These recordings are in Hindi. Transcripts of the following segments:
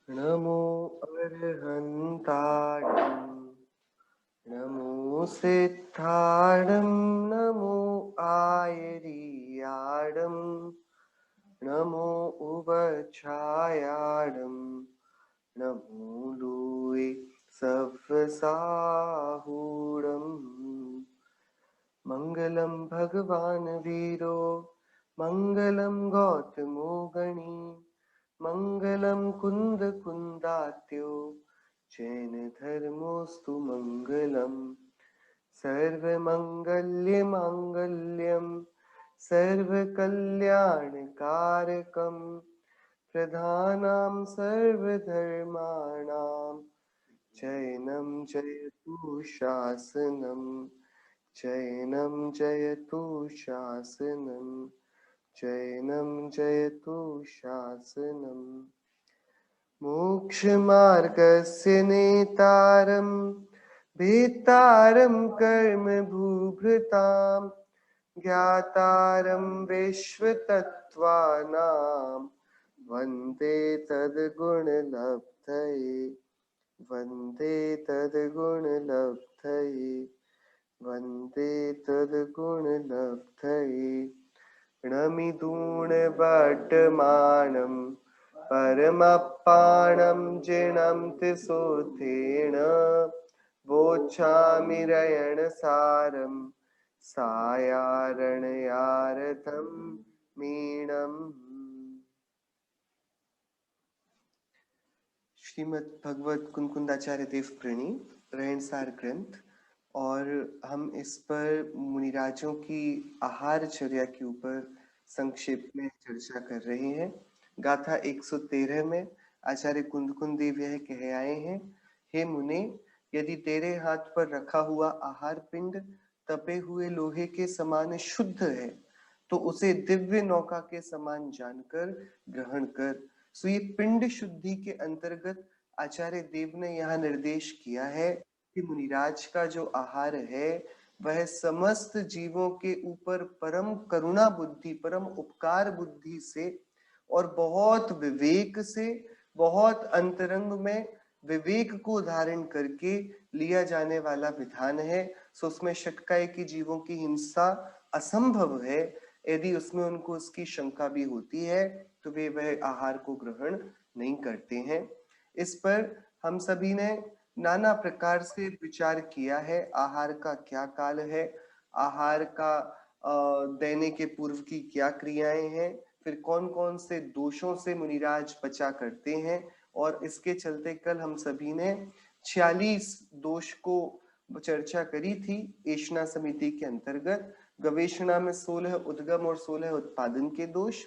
नमो अर्हन्ताणं नमो सिद्धाणं नमो आयर्याणं नमो उवच्छायाणं नमो लोये सव्यसाहूणम् मङ्गलं भगवान् वीरो मङ्गलं गौतमो गणी मङ्गलं कुन्दकुन्दात्यो जैनधर्मोऽस्तु मङ्गलम् सर्वमङ्गल्यमाङ्गल्यं सर्वकल्याणकारकं प्रधानां सर्वधर्माणां चैनं जयतु शासनं चैनं जयतु शासनं चैनं जयतु शासनम् मोक्षमार्गस्य नेतारं भेत्तारं कर्मभूभृतां ज्ञातारं विश्वतत्त्वानां वन्दे तद्गुणलब्धये वन्दे तद्गुणलब्धये वन्दे तद्गुणलब्धये णमिदूणवड्डमानं परमप्पाणं जिनं तिसोथेन वोच्छामि रयणसारं सायारणयारथं मीणम्। श्रीमद् भगवत कुंकुंदाचार्य देव प्रणीत रहनसार ग्रंथ, और हम इस पर मुनिराजों की आहारचर्या के ऊपर संक्षेप में चर्चा कर रहे हैं। गाथा 113 में आचार्य कुंदकुंद देव यह कह आए हैं, हे मुने, यदि तेरे हाथ पर रखा हुआ आहार पिंड तपे हुए लोहे के समान शुद्ध है तो उसे दिव्य नौका के समान जानकर ग्रहण कर। सो ये पिंड शुद्धि के अंतर्गत आचार्य देव ने यहाँ निर्देश किया है कि मुनिराज का जो आहार है वह समस्त जीवों के ऊपर परम करुणा बुद्धि, परम उपकार बुद्धि से और बहुत विवेक से, बहुत अंतरंग में विवेक को धारण करके लिया जाने वाला विधान है। सो उसमें शक्काय की जीवों की हिंसा असंभव है। यदि उसमें उनको उसकी शंका भी होती है तो वे वह आहार को ग्रहण नहीं करते हैं। इस पर हम सभी ने नाना प्रकार से विचार किया है। आहार का क्या काल है, आहार का देने के पूर्व की क्या क्रियाएं हैं, फिर कौन कौन से दोषों से मुनिराज बचा करते हैं। और इसके चलते कल हम सभी ने 46 दोष को चर्चा करी थी एषणा समिति के अंतर्गत। गवेषणा में 16 उद्गम और 16 उत्पादन के दोष,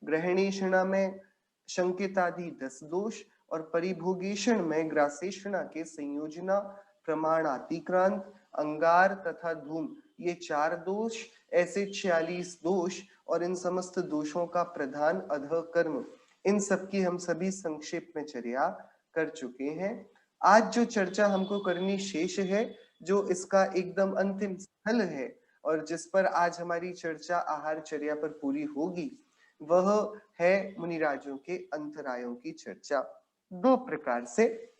ग्रहणेषणा में शंकित आदि 10 दोष, और परिभोगेषण में ग्रासेषणा के संयोजना, प्रमाण अतिक्रांत, अंगार तथा धूम, ये 4 दोष, ऐसे 46 दोष। और इन समस्त दोषों का प्रधान अधः कर्म, इन सब की हम सभी संक्षेप में चर्चा कर चुके हैं। आज जो चर्चा हमको करनी शेष है, जो इसका एकदम अंतिम स्थल है और जिस पर आज हमारी चर्चा आहारचर्या पर पूरी होगी, वह है मुनिराजों के अंतरायों की चर्चा। दो प्रकार से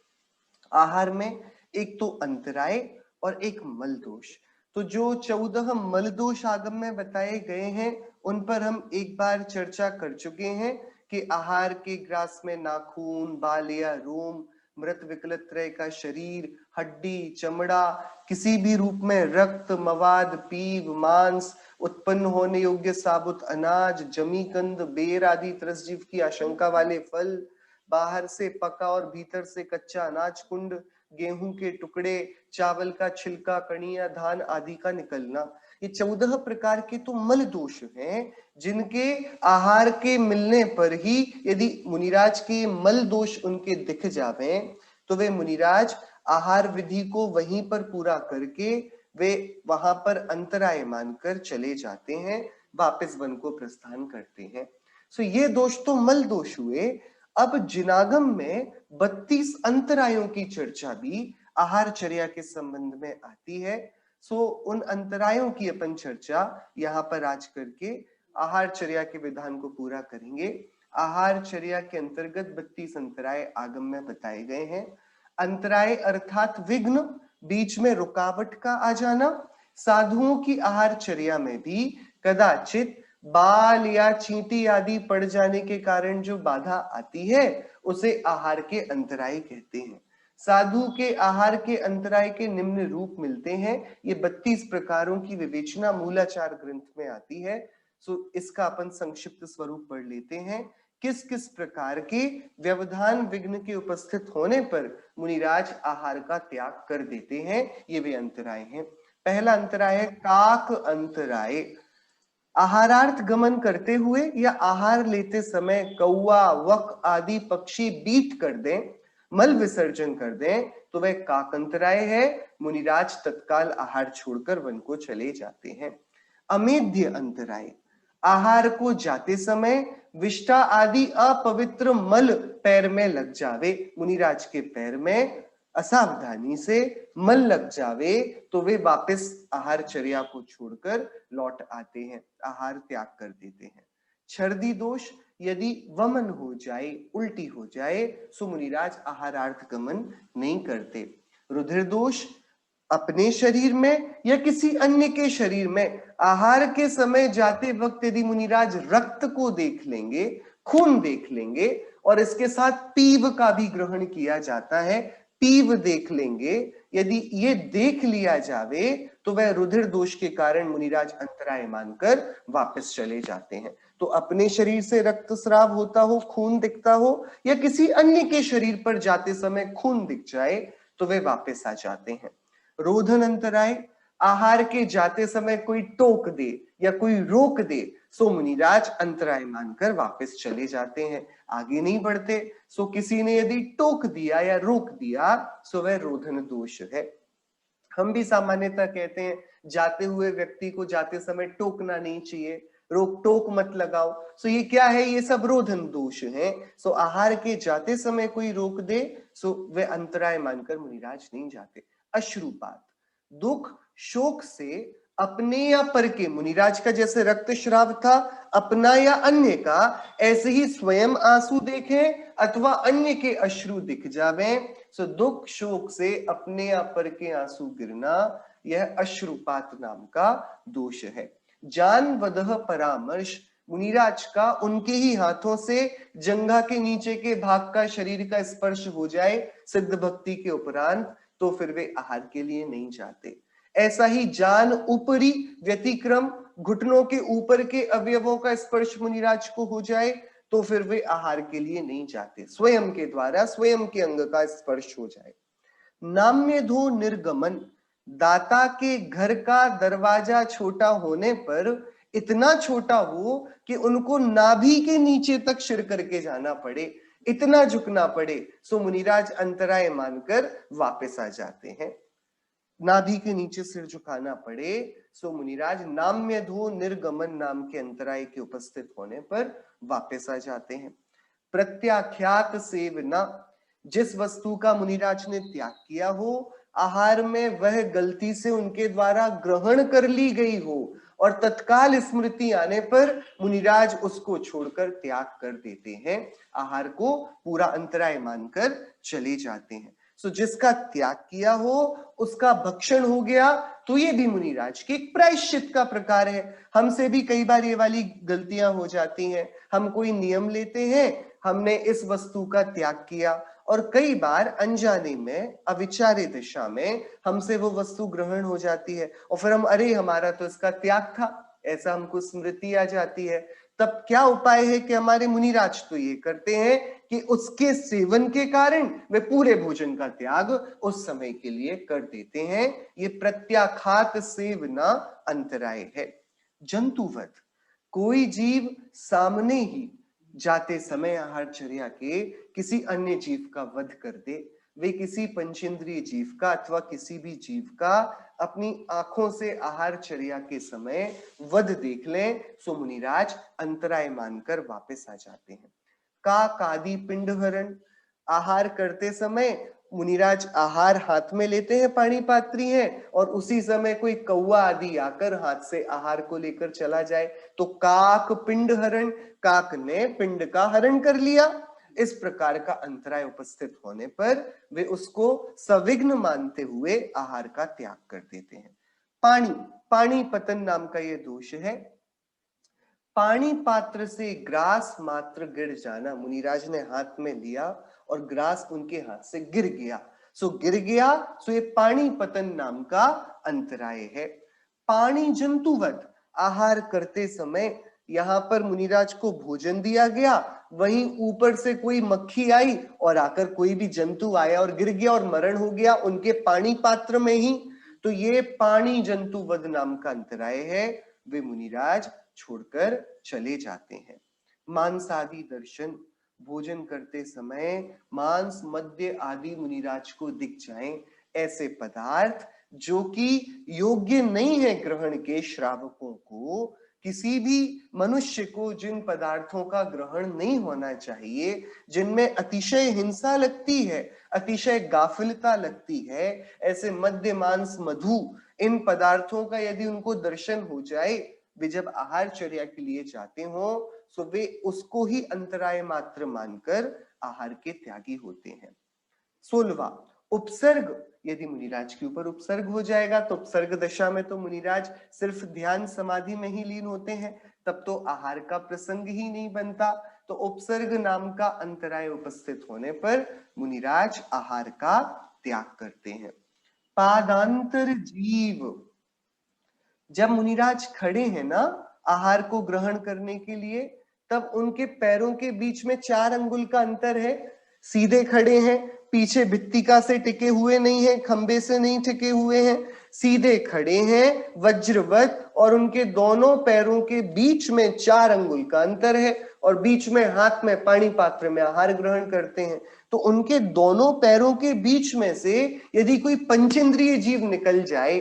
आहार में, एक तो अंतराय और एक मल दोष। तो जो 14 मल दोष आगम में बताए गए हैं उन पर हम एक बार चर्चा कर चुके हैं कि आहार के ग्रास में नाखून, बाल या रोम, मृत विकलत्रय का शरीर, हड्डी, चमड़ा, किसी भी रूप में रक्त, मवाद, पीव, मांस, उत्पन्न होने योग्य साबुत अनाज, जमीकंद, बेर आदि त्रसजीव की आशंका वाले फल, बाहर से पका और भीतर से कच्चा अनाज कुंड, गेहूं के टुकड़े, चावल का छिलका, कणिया, धान आदि का निकलना, ये 14 प्रकार के तो मल दोष हैं जिनके आहार के मिलने पर ही यदि मुनिराज के मल दोष उनके दिख जावे तो वे मुनिराज आहार विधि को वहीं पर पूरा करके वे वहां पर अंतराय मानकर चले जाते हैं, वापस वन को प्रस्थान करते हैं। सो ये दोष तो मल दोष हुए। अब जिनागम में 32 अंतरायों की चर्चा भी आहारचर्या के संबंध में आती है। सो उन अंतरायों की अपन चर्चा यहाँ पर आज करके आहारचर्या के विधान को पूरा करेंगे। आहारचर्या के अंतर्गत 32 अंतराय आगम में बताए गए हैं। अंतराय अर्थात विघ्न, बीच में रुकावट का आ जाना। साधुओं की आहारचर्या में भी कदाचित बाल या चींटी आदि पड़ जाने के कारण जो बाधा आती है उसे आहार के अंतराय कहते हैं। साधु के आहार के अंतराय के निम्न रूप मिलते हैं। ये 32 प्रकारों की विवेचना मूलाचार ग्रंथ में आती है। सो इसका अपन संक्षिप्त स्वरूप पढ़ लेते हैं। किस किस प्रकार के व्यवधान विघ्न के उपस्थित होने पर मुनिराज आहार का त्याग कर देते हैं, ये वे अंतराय हैं। पहला अंतराय है काक अंतराय। आहारार्थ गमन करते हुए या आहार लेते समय कौवा, वक आदि पक्षी बीट कर दें, मल विसर्जन कर दें तो वह काकंतराय है। मुनिराज तत्काल आहार छोड़कर वन को चले जाते हैं। अमेध्य अंतराय। आहार को जाते समय विष्ठा आदि अपवित्र मल पैर में लग जावे, मुनिराज के पैर में असावधानी से मल लग जावे तो वे वापस आहारचर्या को छोड़कर लौट आते हैं, आहार त्याग कर देते हैं। छर्दी दोष, यदि वमन हो जाए, उल्टी हो जाए, सो मुनिराज आहारार्थ गमन नहीं करते। रुधिर दोष, अपने शरीर में या किसी अन्य के शरीर में आहार के समय जाते वक्त यदि मुनिराज रक्त को देख लेंगे, खून देख लेंगे और इसके साथ पीव का भी ग्रहण किया जाता है, पीव देख लेंगे, यदि ये देख लिया जावे तो वह रुधिर दोष के कारण मुनिराज अंतराय मानकर वापस चले जाते हैं। तो अपने शरीर से रक्तस्राव होता हो, खून दिखता हो या किसी अन्य के शरीर पर जाते समय खून दिख जाए तो वे वापस आ जाते हैं। रोधन अंतराय, आहार के जाते समय कोई टोक दे या कोई रोक दे सो मुनिराज अंतराय मानकर वापस चले जाते हैं, आगे नहीं बढ़ते। सो किसी ने यदि टोक दिया या रोक दिया सो वह रोधन दोष है। हम भी सामान्यतः कहते हैं जाते हुए व्यक्ति को जाते समय टोकना नहीं चाहिए, रोक टोक मत लगाओ। सो ये क्या है, ये सब रोधन दोष है। सो आहार के जाते समय कोई रोक दे सो वे अंतराय मानकर मुनिराज नहीं जाते। अश्रुपात, दुख शोक से अपने या पर के, मुनिराज का जैसे रक्तस्राव था अपना या अन्य का, ऐसे ही स्वयं आंसू देखें अथवा अन्य के अश्रु दिख जावे सो दुख शोक से अपने या पर के आंसू गिरना, यह अश्रुपात नाम का दोष है। जान वदह परामर्श, मुनिराज का उनके ही हाथों से जंघा के नीचे के भाग का शरीर का स्पर्श हो जाए सिद्ध भक्ति के उपरांत तो फिर वे आहार के लिए नहीं जाते। ऐसा ही जान ऊपरी व्यतिक्रम, घुटनों के ऊपर के अवयवों का स्पर्श मुनिराज को हो जाए तो फिर वे आहार के लिए नहीं जाते, स्वयं के द्वारा स्वयं के अंग का स्पर्श हो जाए। नाम्यधो निर्गमन, दाता के घर का दरवाजा छोटा होने पर इतना छोटा हो कि उनको नाभि के नीचे तक सिर करके जाना पड़े, इतना झुकना पड़े सो मुनिराज अंतराय मानकर वापस आ जाते हैं। नाभि के नीचे सिर झुकाना पड़े सो मुनिराज नाम्यधो निर्गमन नाम के अंतराय के उपस्थित होने पर वापस आ जाते हैं। प्रत्याख्यात सेवना, जिस वस्तु का मुनिराज ने त्याग किया हो, आहार में वह गलती से उनके द्वारा ग्रहण कर ली गई हो और तत्काल स्मृति आने पर मुनिराज उसको छोड़कर त्याग कर देते हैं, आहार को पूरा अंतराय मानकर चले जाते हैं। सो जिसका त्याग किया हो उसका भक्षण हो गया तो ये भी मुनिराज के एक प्रायश्चित का प्रकार है। हमसे भी कई बार ये वाली गलतियां हो जाती हैं, हम कोई नियम लेते हैं, हमने इस वस्तु का त्याग किया और कई बार अनजाने में अविचारे दिशा में हमसे वो वस्तु ग्रहण हो जाती है और फिर हम अरे हमारा तो इसका त्याग था, ऐसा हमको स्मृति आ जाती है। तब क्या उपाय है कि हमारे मुनिराज तो ये करते हैं कि उसके सेवन के कारण वे पूरे भोजन का त्याग उस समय के लिए कर देते हैं। ये प्रत्याखात सेवना अंतराय है। जंतुवध, कोई जीव सामने ही जाते समय आहारचर्या के किसी अन्य जीव का वध कर दे, वे किसी पंचेंद्रिय जीव का अथवा किसी भी जीव का अपनी आंखों से आहारचर्या के समय वध देख लें सो मुनिराज अंतराय मानकर वापस आ जाते हैं। काक आदि पिंडहरण, आहार करते समय मुनिराज आहार हाथ में लेते हैं, पानी पात्री हैं, और उसी समय कोई कौवा आदि आकर हाथ से आहार को लेकर चला जाए तो काक पिंड हरण, काक ने पिंड का हरण कर लिया। इस प्रकार का अंतराय उपस्थित होने पर वे उसको सविघ्न मानते हुए आहार का त्याग कर देते हैं। पानी पानी पतन नाम का ये दोष है। पानी पात्र से ग्रास मात्र गिर जाना, मुनिराज ने हाथ में लिया और ग्रास उनके हाथ से गिर गया, सो गिर गया, सो ये पानी पतन नाम का अंतराय है। पानी जंतुवत, आहार करते समय यहां पर मुनिराज को भोजन दिया गया, वहीं ऊपर से कोई मक्खी आई और आकर कोई भी जंतु आया और गिर गया और मरण हो गया उनके पानी पात्र में ही, तो ये पानी जंतुवद नाम का अंतराय है, वे मुनिराज छोड़कर चले जाते हैं। मांस आदि दर्शन, भोजन करते समय मांस मद्य आदि मुनिराज को दिख जाएं, ऐसे पदार्थ जो कि योग्य नहीं है ग्रहण के श्रावकों को, किसी भी मनुष्य को जिन पदार्थों का ग्रहण नहीं होना चाहिए, जिनमें अतिशय हिंसा लगती है, अतिशय गाफिलता लगती है, ऐसे मद्य मांस मधु, इन पदार्थों का यदि उनको दर्शन हो जाए, वे जब आहारचर्या के लिए जाते हो तो वे उसको ही अंतराय मात्र मानकर आहार के त्यागी होते हैं। 16वां उपसर्ग, यदि मुनिराज के ऊपर उपसर्ग हो जाएगा तो उपसर्ग दशा में तो मुनिराज सिर्फ ध्यान समाधि में ही लीन होते हैं, तब तो आहार का प्रसंग ही नहीं बनता, तो उपसर्ग नाम का अंतराय उपस्थित होने पर मुनिराज आहार का त्याग करते हैं। पादांतर जीव, जब मुनिराज खड़े हैं ना आहार को ग्रहण करने के लिए, तब उनके पैरों के बीच में 4 अंगुल का अंतर है, सीधे खड़े हैं, पीछे भित्तिका से टिके हुए नहीं है, खंबे से नहीं टिके हुए हैं, सीधे खड़े हैं वज्रवत, और उनके दोनों पैरों के बीच में 4 अंगुल का अंतर है, और बीच में हाथ में पानी पात्र में आहार ग्रहण करते हैं। तो उनके दोनों पैरों के बीच में से यदि कोई पंचेंद्रिय जीव निकल जाए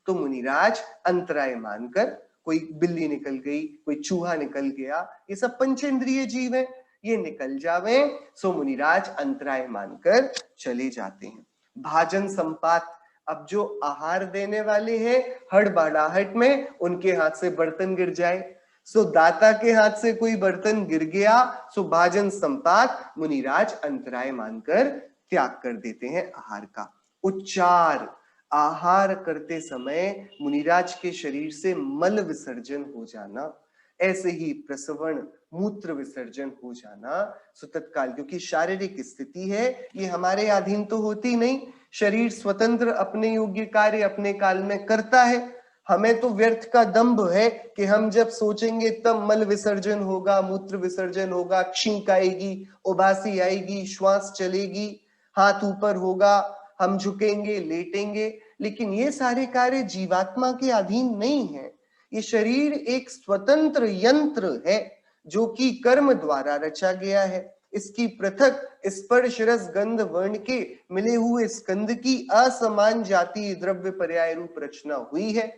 तो मुनिराज अंतराय मानकर, कोई बिल्ली निकल गई, कोई चूहा निकल गया, ये सब पंचेंद्रिय जीव है, ये निकल जावे सो मुनिराज अंतराय मानकर चले जाते हैं। भाजन संपात, अब जो आहार देने वाले हैं हड़बड़ाहट में उनके हाथ से बर्तन गिर जाए, सो दाता के हाथ से कोई बर्तन गिर गया, सो भाजन संपात, मुनिराज अंतराय मानकर त्याग कर देते हैं आहार का। उच्चार, आहार करते समय मुनिराज के शरीर से मल विसर्जन हो जाना, ऐसे ही प्रसवण मूत्र विसर्जन हो जाना, सो तत्काल, क्योंकि शारीरिक स्थिति है ये हमारे अधीन तो होती नहीं, शरीर स्वतंत्र अपने योग्य कार्य अपने काल में करता है, हमें तो व्यर्थ का दंभ है कि हम जब सोचेंगे तब मल विसर्जन होगा, मूत्र विसर्जन होगा, छींक आएगी, उबासी आएगी, श्वास चलेगी, हाथ ऊपर होगा, हम झुकेंगे, लेटेंगे, लेकिन ये सारे कार्य जीवात्मा के अधीन नहीं है। ये शरीर एक स्वतंत्र यंत्र है जो कि कर्म द्वारा रचा गया है, इसकी पृथक स्पर्श रस गंध वर्ण के मिले हुए स्कंद की असमान जाति द्रव्य पर्याय रूप रचना हुई है।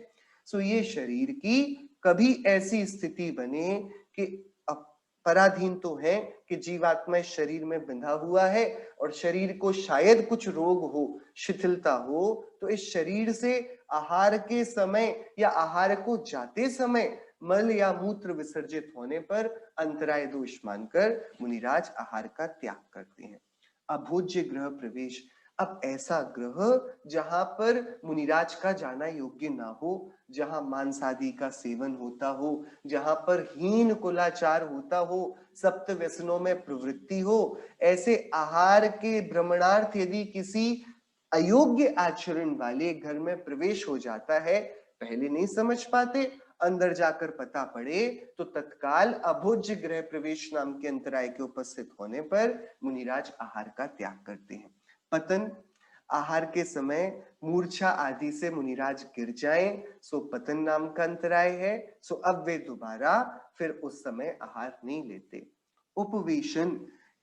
सो ये शरीर की कभी ऐसी स्थिति बने कि पराधीन तो है कि जीवात्मा शरीर में बंधा हुआ है और शरीर को शायद कुछ रोग हो, शिथिलता हो, तो इस शरीर से आहार के समय या आहार को जाते समय मल या मूत्र विसर्जित होने पर अंतराय दोष मानकर मुनिराज आहार का त्याग करते हैं। अभोज्य ग्रह प्रवेश, अब ऐसा ग्रह जहां पर मुनिराज का जाना योग्य ना हो, जहां मांस आदि का सेवन होता हो, जहां पर हीन कुलाचार होता हो, सप्त व्यसनों में प्रवृत्ति हो, ऐसे आहार के भ्रमणार्थ यदि किसी अयोग्य आचरण वाले घर में प्रवेश हो जाता है, पहले नहीं समझ पाते, अंदर जाकर पता पड़े तो तत्काल अभोज्य ग्रह प्रवेश नाम के अंतराय के उपस्थित होने पर मुनिराज आहार का त्याग करते हैं। पतन, आहार के समय मूर्छा आदि से मुनिराज गिर जाएं, सो पतन नाम का अंतराय है, सो अब वे दोबारा फिर उस समय आहार नहीं लेते। उपवेशन,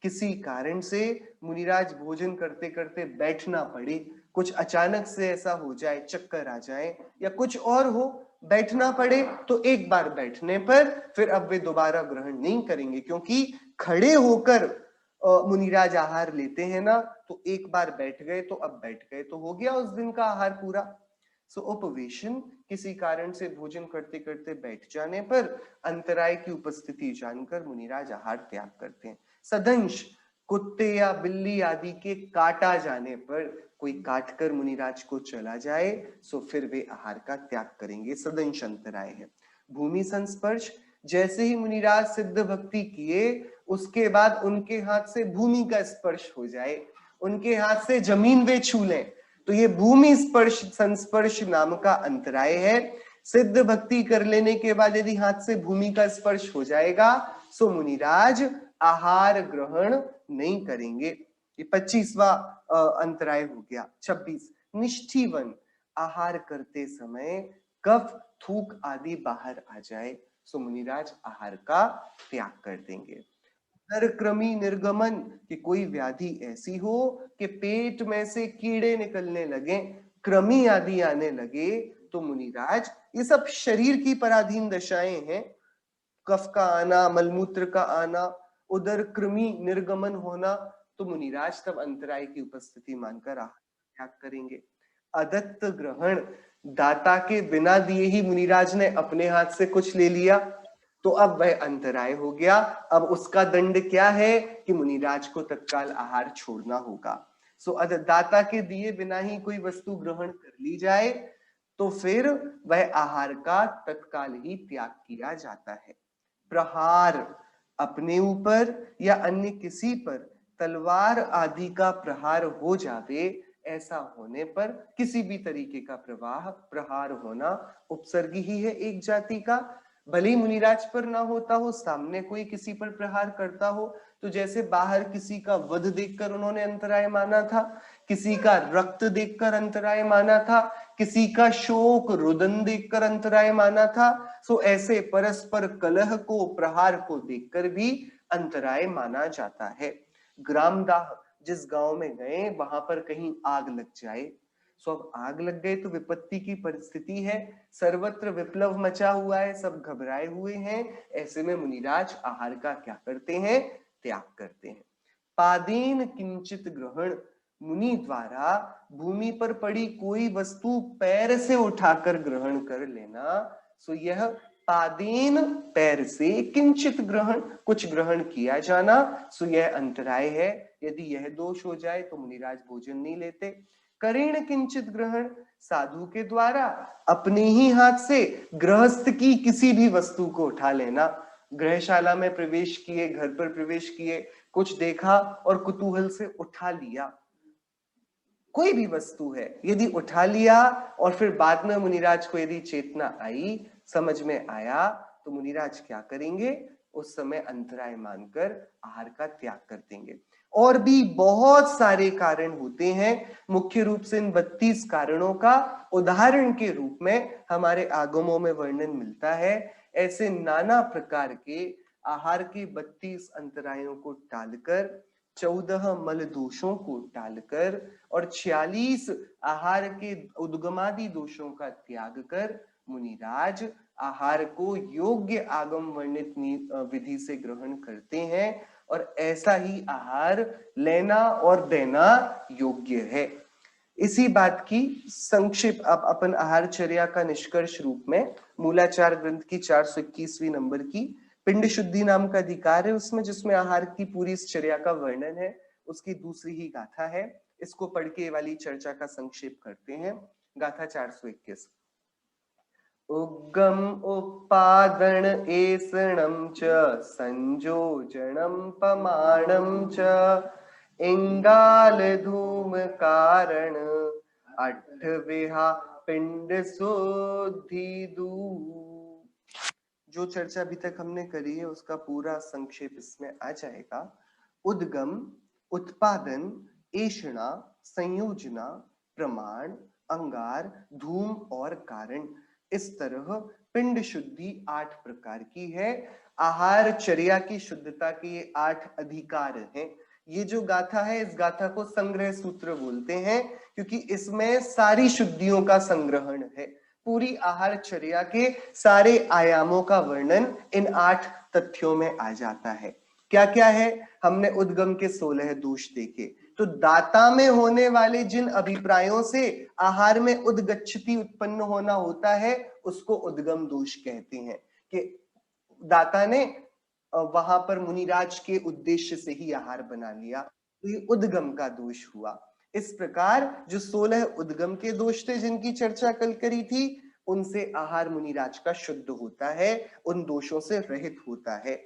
किसी कारण से मुनिराज भोजन करते करते बैठना पड़े, कुछ अचानक से ऐसा हो जाए, चक्कर आ जाए या कुछ और हो, बैठना पड़े, तो एक बार बैठने पर फिर अब वे दोबारा ग्रहण नहीं करेंगे, क्योंकि खड़े होकर मुनिराज आहार लेते हैं ना, तो एक बार बैठ गए तो अब बैठ गए तो हो गया उस दिन का आहार पूरा। सो उपवेशन, किसी कारण से भोजन करते करते बैठ जाने पर अंतराय की उपस्थिति जानकर मुनिराज आहार त्याग करते हैं। सदंश, कुत्ते या बिल्ली आदि के काटा जाने पर, कोई काट कर मुनिराज को चला जाए सो फिर वे आहार का त्याग करेंगे, सदंश अंतराय है। भूमि संस्पर्श, जैसे ही मुनिराज सिद्ध भक्ति किए उसके बाद उनके हाथ से भूमि का स्पर्श हो जाए, उनके हाथ से जमीन वे छू लें, तो ये भूमि स्पर्श संस्पर्श नाम का अंतराय है। सिद्ध भक्ति कर लेने के बाद यदि हाथ से भूमि का स्पर्श हो जाएगा सो मुनिराज आहार ग्रहण नहीं करेंगे। ये 25वां अंतराय हो गया। 26, निष्ठीवन, आहार करते समय कफ थूक आदि बाहर आ जाए सो मुनिराज आहार का त्याग कर देंगे। क्रमी निर्गमन, कि कोई व्याधि ऐसी हो कि पेट में से कीड़े निकलने लगे, कृमि आदि आने लगे, तो मुनिराज, ये सब शरीर की पराधीन दशाएं हैं, कफ का आना, मलमूत्र का आना, उदर कृमि निर्गमन होना, तो मुनिराज तब अंतराय की उपस्थिति मानकर आहार त्याग करेंगे। अदत्त ग्रहण, दाता के बिना दिए ही मुनिराज ने अपने हाथ से कुछ ले लिया तो अब वह अंतराय हो गया। अब उसका दंड क्या है कि मुनिराज को तत्काल आहार छोड़ना होगा। सो दाता के दिए बिना ही कोई वस्तु ग्रहण कर ली जाए तो फिर वह आहार का तत्काल ही त्याग किया जाता है। प्रहार, अपने ऊपर या अन्य किसी पर तलवार आदि का प्रहार हो जावे, ऐसा होने पर किसी भी तरीके का प्रहार होना उपसर्गी ही है एक जाति का। भले ही मुनिराज पर ना होता हो, सामने कोई किसी पर प्रहार करता हो, तो जैसे बाहर किसी का वध देखकर उन्होंने अंतराय माना था, किसी का रक्त देखकर अंतराय माना था, किसी का शोक रुदन देखकर अंतराय माना था, सो ऐसे परस्पर कलह को, प्रहार को देखकर भी अंतराय माना जाता है। ग्रामदाह, जिस गांव में गए वहां पर कहीं आग लग जाए, सो अब आग लग गए तो विपत्ति की परिस्थिति है, सर्वत्र विप्लव मचा हुआ है, सब घबराए हुए हैं, ऐसे में मुनिराज आहार का क्या करते हैं, त्याग करते हैं। पादेन किंचित ग्रहण, मुनि द्वारा भूमि पर पड़ी कोई वस्तु पैर से उठाकर ग्रहण कर लेना, सो यह पादेन, पैर से, किंचित ग्रहण, कुछ ग्रहण किया जाना, सो यह अंतराय है। यदि यह दोष हो जाए तो मुनिराज भोजन नहीं लेते। करेण किंचित ग्रहण, साधु के द्वारा अपने ही हाथ से गृहस्थ की किसी भी वस्तु को उठा लेना। गृहशाला में प्रवेश किए, घर पर प्रवेश किए, कुछ देखा और कुतूहल से उठा लिया, कोई भी वस्तु है, यदि उठा लिया और फिर बाद में मुनिराज को यदि चेतना आई, समझ में आया, तो मुनिराज क्या करेंगे, उस समय अंतराय मानकर आहार का त्याग कर देंगे। और भी बहुत सारे कारण होते हैं, मुख्य रूप से इन 32 कारणों का उदाहरण के रूप में हमारे आगमों में वर्णन मिलता है। ऐसे नाना प्रकार के आहार के 32 अंतरायों को टालकर, 14 मल दोषों को टालकर और 46 आहार के उद्गमादि दोषों का त्याग कर मुनिराज आहार को योग्य आगम वर्णित विधि से ग्रहण करते हैं और ऐसा ही आहार लेना और देना योग्य है। इसी बात की संक्षिप्त अब अपन आहारचर्या का निष्कर्ष रूप में मूलाचार ग्रंथ की 421वीं नंबर की पिंड शुद्धि नाम का अधिकार है उसमें, जिसमें आहार की पूरी इस चर्या का वर्णन है, उसकी दूसरी ही गाथा है। इसको पढ़ के वाली चर्चा का संक्षेप करते हैं। गाथा 421। उग्गम उपादन एसणं च संयोजनं पमाणं च इंगाल धूम कारण अट्ठविहा पिंड शुद्धि दू। जो चर्चा अभी तक हमने करी है उसका पूरा संक्षेप इसमें आ जाएगा। उद्गम, उत्पादन, ऐषणा, संयोजना, प्रमाण, अंगार, धूम और कारण, इस तरह पिंड शुद्धि 8 प्रकार की है। आहार चर्या की शुद्धता के ये 8 अधिकार हैं। ये जो गाथा है, इस गाथा को संग्रह सूत्र बोलते हैं क्योंकि इसमें सारी शुद्धियों का संग्रहण है। पूरी आहार चर्या के सारे आयामों का वर्णन इन 8 तथ्यों में आ जाता है। क्या क्या है? हमने उद्गम के 16 दोष देखे। तो दाता में होने वाले जिन अभिप्रायों से आहार में उद्गच्छति उत्पन्न होना होता है उसको उद्गम दोष कहते हैं, कि दाता ने वहां पर मुनिराज के उद्देश्य से ही आहार बना लिया, तो ये उद्गम का दोष हुआ। इस प्रकार जो 16 उद्गम के दोष थे जिनकी चर्चा कल करी थी, उनसे आहार मुनिराज का शुद्ध होता है, उन दोषों से रहित होता है।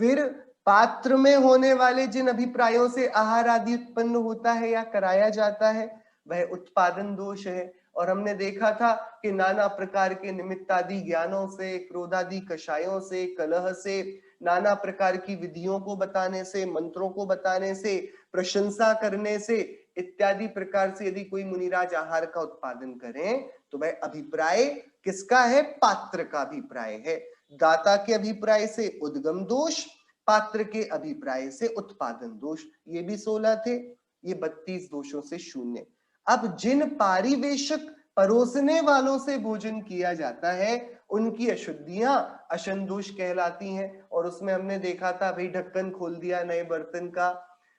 फिर पात्र में होने वाले जिन अभिप्रायों से आहार आदि उत्पन्न होता है या कराया जाता है वह उत्पादन दोष है। और हमने देखा था कि नाना प्रकार के निमित्तादि ज्ञानों से, क्रोधादि कषायों से, कलह से, नाना प्रकार की विधियों को बताने से, मंत्रों को बताने से, प्रशंसा करने से इत्यादि प्रकार से यदि कोई मुनिराज आहार का उत्पादन करें तो वह अभिप्राय किसका है? पात्र का अभिप्राय है। दाता के अभिप्राय से उद्गम दोष, पात्र के अभिप्राय से उत्पादन दोष। ये भी 16 थे, ये 32 दोषों से शून्य। अब जिन पारिवेशक परोसने वालों से भोजन किया जाता है उनकी अशुद्धियां अशन दोष कहलाती हैं। और उसमें हमने देखा था भाई ढक्कन खोल दिया नए बर्तन का,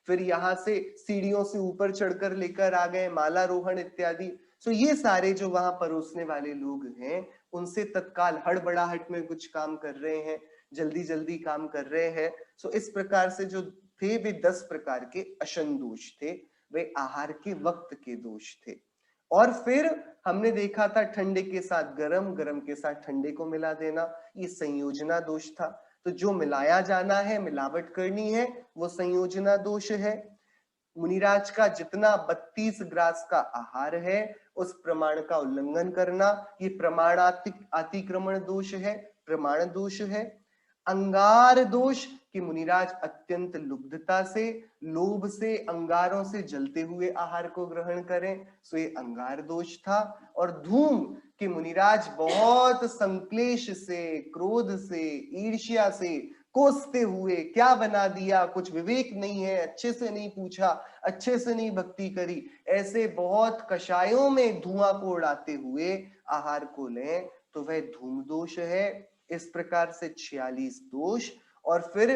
फिर यहां से सीढ़ियों से ऊपर चढ़कर लेकर आ गए, मालारोहण इत्यादि। तो ये सारे जो वहां परोसने वाले लोग हैं उनसे तत्काल हड़बड़ाहट में कुछ काम कर रहे हैं, जल्दी जल्दी काम कर रहे हैं। सो इस प्रकार से जो थे वे 10 प्रकार के अशन दोष थे, वे आहार के वक्त के दोष थे। और फिर हमने देखा था ठंडे के साथ गरम, गरम के साथ ठंडे को मिला देना, ये संयोजना दोष था। तो जो मिलाया जाना है, मिलावट करनी है, वो संयोजना दोष है। मुनिराज का जितना 32 ग्रास का आहार है उस प्रमाण का उल्लंघन करना, ये प्रमाणातिक अतिक्रमण दोष है, प्रमाण दोष है। अंगार दोष कि मुनिराज अत्यंत लुब्धता से, लोभ से, अंगारों से जलते हुए आहार को ग्रहण करें, सो ये अंगार दोष था। और धूम कि मुनिराज बहुत संक्लेश से, क्रोध से, ईर्ष्या से कोसते हुए क्या बना दिया, कुछ विवेक नहीं है, अच्छे से नहीं पूछा, अच्छे से नहीं भक्ति करी, ऐसे बहुत कषायों में धुआं को उड़ाते हुए आहार को लें तो वह धूम दोष है। इस प्रकार से 46 दोष। और फिर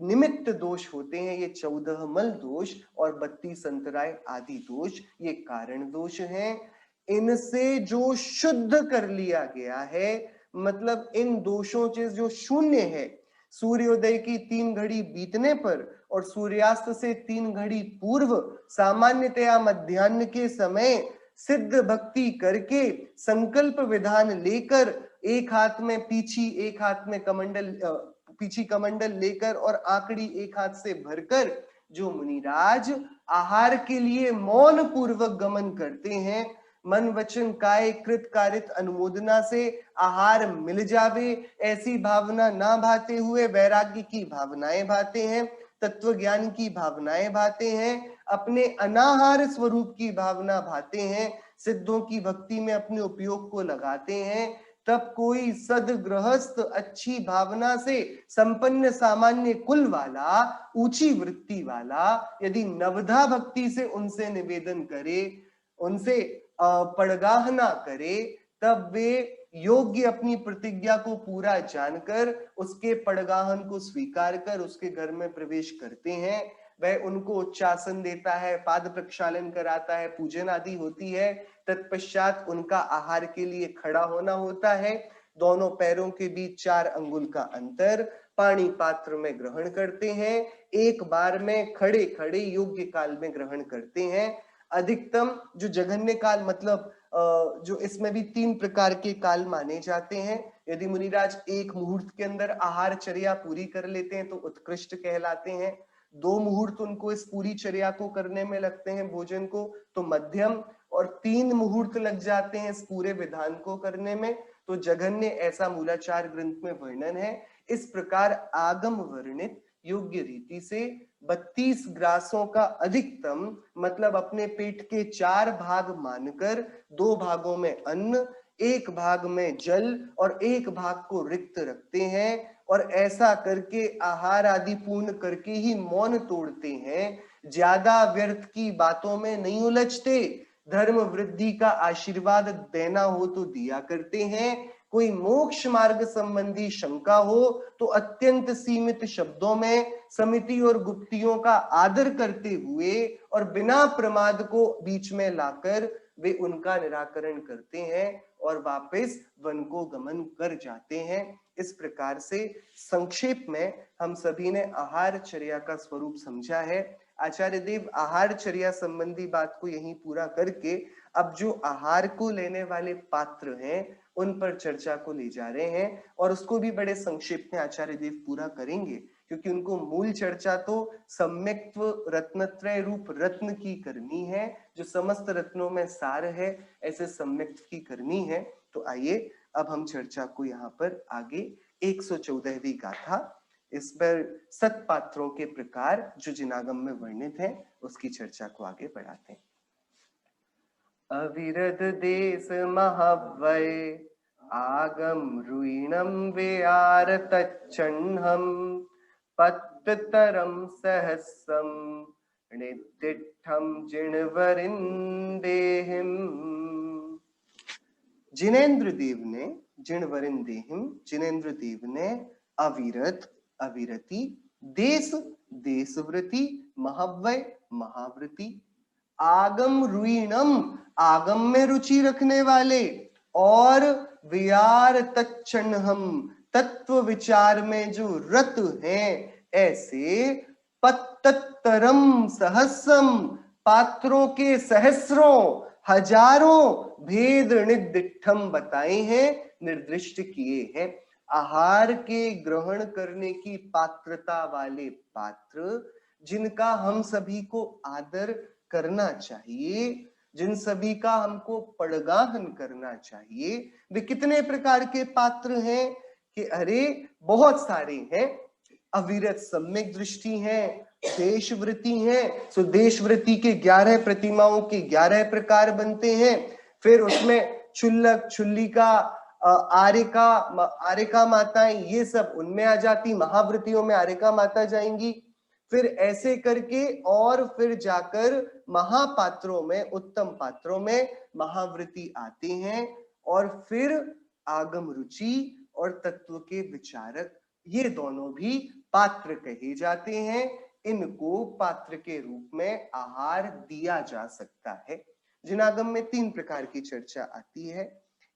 निमित्त दोष होते हैं ये 14 मल दोष और 32 अंतराय आदि दोष, ये कारण दोष हैं। इनसे जो शुद्ध कर लिया गया है, मतलब इन दोषों से जो शून्य है, सूर्योदय की 3 घड़ी बीतने पर और सूर्यास्त से 3 घड़ी पूर्व सामान्यतया मध्याह्न के समय सिद्ध भक्ति करके संकल्प विधान लेकर एक हाथ में पीछी, एक हाथ में कमंडल, पीछी कमंडल लेकर और आंकड़ी एक हाथ से भरकर जो मुनिराज आहार के लिए मौन पूर्वक गमन करते हैं, मन वचन काय कृत कारित अनुमोदना से आहार मिल जावे ऐसी भावना ना भाते हुए वैराग्य की भावनाएं भाते हैं, तत्व ज्ञान की भावनाएं भाते हैं, अपने अनाहार स्वरूप की भावना भाते हैं, सिद्धों की भक्ति में अपने उपयोग को लगाते हैं, तब कोई सदगृहस्थ अच्छी भावना से संपन्न सामान्य कुल वाला, ऊंची वृत्ति वाला यदि नवधा भक्ति से उनसे निवेदन करे, उनसे पड़गाह ना करे, तब वे योग्य अपनी प्रतिज्ञा को पूरा जानकर उसके पड़गाहन को स्वीकार कर उसके घर में प्रवेश करते हैं। वह उनको उच्चासन देता है, पाद प्रक्षालन कराता है, पूजन आदि होती है। तत्पश्चात उनका आहार के लिए खड़ा होना होता है, दोनों पैरों के बीच 4 अंगुल का अंतर, पानी पात्र में ग्रहण करते हैं, एक बार में खड़े खड़े योग्य काल में ग्रहण करते हैं। अधिकतम जो जघन्य काल, मतलब जो इसमें भी 3 प्रकार के काल माने जाते हैं। यदि मुनिराज एक मुहूर्त के अंदर आहार चर्या पूरी कर लेते हैं तो उत्कृष्ट कहलाते हैं, 2 मुहूर्त उनको इस पूरी चर्या को करने में लगते हैं भोजन को तो मध्यम, और 3 मुहूर्त लग जाते हैं इस पूरे विधान को करने में तो जघन्य, ऐसा मूलाचार ग्रंथ में वर्णन है। इस प्रकार आगम वर्णित योग्य रीति से 32 ग्रासों का अधिकतम, मतलब अपने पेट के 4 भाग मानकर 2 भागों में अन्न, 1 भाग में जल और 1 भाग को रिक्त रखते हैं, और ऐसा करके आहार आदि पूर्ण करके ही मौन तोड़ते हैं। ज्यादा व्यर्थ की बातों में नहीं उलझते, धर्म वृद्धि का आशीर्वाद देना हो तो दिया करते हैं, कोई मोक्ष मार्ग संबंधी शंका हो तो अत्यंत सीमित शब्दों में समिति और गुप्तियों का आदर करते हुए और बिना प्रमाद को बीच में लाकर वे उनका निराकरण करते हैं और वापस वन को गमन कर जाते हैं। इस प्रकार से संक्षेप में हम सभी ने आहारचर्या का स्वरूप समझा है। आचार्य देव आहारचर्या संबंधी बात को यहीं पूरा करके अब जो आहार को लेने वाले पात्र हैं उन पर चर्चा को ले जा रहे हैं और उसको भी बड़े संक्षेप में आचार्य देव पूरा करेंगे, क्योंकि उनको मूल चर्चा तो सम्यक्त्व रत्नत्रय रूप रत्न की करनी है, जो समस्त रत्नों में सार है, ऐसे सम्यक्त्व की करनी है। तो आइए अब हम चर्चा को यहाँ पर आगे 114वीं गाथा, इस पर सत्पात्रों के प्रकार जो जिनागम में वर्णित है उसकी चर्चा को आगे बढ़ाते हैं। अविरत देश महाव्यय आगम रुइणम वेयार तच्छन्हम पत्तरम सहस्रम नितिठम जिणवरिंदेहिम। जिनेन्द्र देव ने अविरत अविरति, देश देशवृति, महाव्यय महावृति, आगम रुइणम आगम में रुचि रखने वाले, और वियार तच्छन्हम तत्व विचार में जो रत हैं, ऐसे पत्तरम सहस्रम पात्रों के सहस्रों हजारों भेद निर्दिष्टम बताए हैं, निर्दिष्ट किए हैं। आहार के ग्रहण करने की पात्रता वाले पात्र, जिनका हम सभी को आदर करना चाहिए, जिन सभी का हमको पड़गाहन करना चाहिए, वे कितने प्रकार के पात्र हैं कि अरे बहुत सारे हैं। अविरत सम्यक दृष्टि है, देशवृत्ति है, सो देशवृत्ति के 11 प्रतिमाओं के 11 प्रकार बनते हैं। फिर उसमें क्षुल्लक क्षुल्लिका आरिका माताएं, ये सब उनमें आ जाती, महावृत्तियों में आरिका माता जाएंगी। फिर ऐसे करके और फिर जाकर महापात्रों में, उत्तम पात्रों में महावृत्ति आते हैं, और फिर आगम रुचि और तत्व के विचारक, ये दोनों भी पात्र कहे जाते हैं। इनको पात्र के रूप में आहार दिया जा सकता है। जिनागम में 3 प्रकार की चर्चा आती है।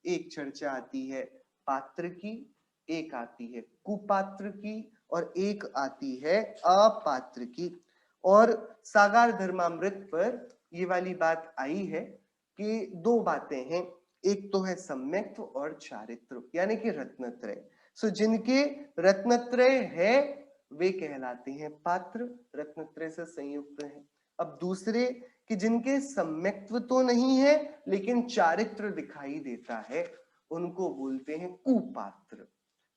एक चर्चा आती है पात्र की, एक आती है कुपात्र की, और एक आती है अपात्र की। और सागार धर्मामृत पर ये वाली बात आई है कि 2 बातें हैं, एक तो है सम्यक्त्व और चारित्र, यानी कि रत्नत्रय। सो जिनके रत्नत्रय है वे कहलाते हैं पात्र, रत्नत्रय से संयुक्त है। अब दूसरे कि जिनके सम्यक्त्व तो नहीं है लेकिन चारित्र दिखाई देता है, उनको बोलते हैं कुपात्र।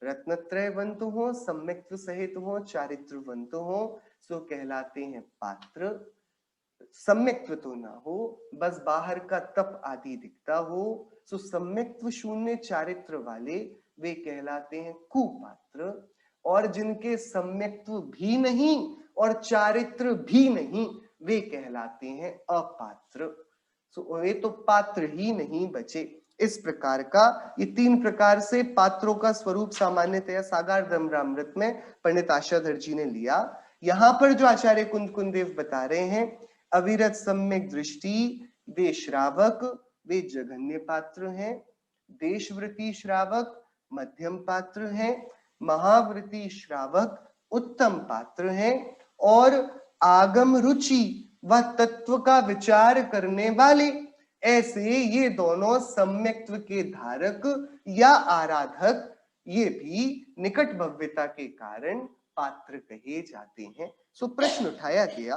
रत्नत्रयवंत हो, सम्यक्त्व सहित हो, चारित्रवंत हो, सो कहलाते हैं पात्र। सम्यक्त्व तो ना हो, बस बाहर का तप आदि दिखता हो, सो सम्यक्त्व शून्य चारित्र वाले वे कहलाते हैं कुपात्र। और जिनके सम्यक्त्व भी नहीं और चारित्र भी नहीं, वे कहलाते हैं अपात्र। सो वे तो पात्र ही नहीं बचे। इस प्रकार का ये 3 प्रकार से पात्रों का स्वरूप सामान्यतया सागार धर्मामृत में पंडित आशाधर जी ने लिया। यहाँ पर जो आचार्य कुंदकुंदेव बता रहे हैं, अविरत सम्यक दृष्टि वे श्रावक, वे जघन्य पात्र हैं। देशवृत्ति श्रावक मध्यम पात्र हैं। महावृत्ति श्रावक उत्तम पात्र हैं। और आगम रुचि व तत्व का विचार करने वाले, ऐसे ये दोनों सम्यक्त्व के धारक या आराधक, ये भी निकट भव्यता के कारण पात्र कहे जाते हैं। सो प्रश्न उठाया गया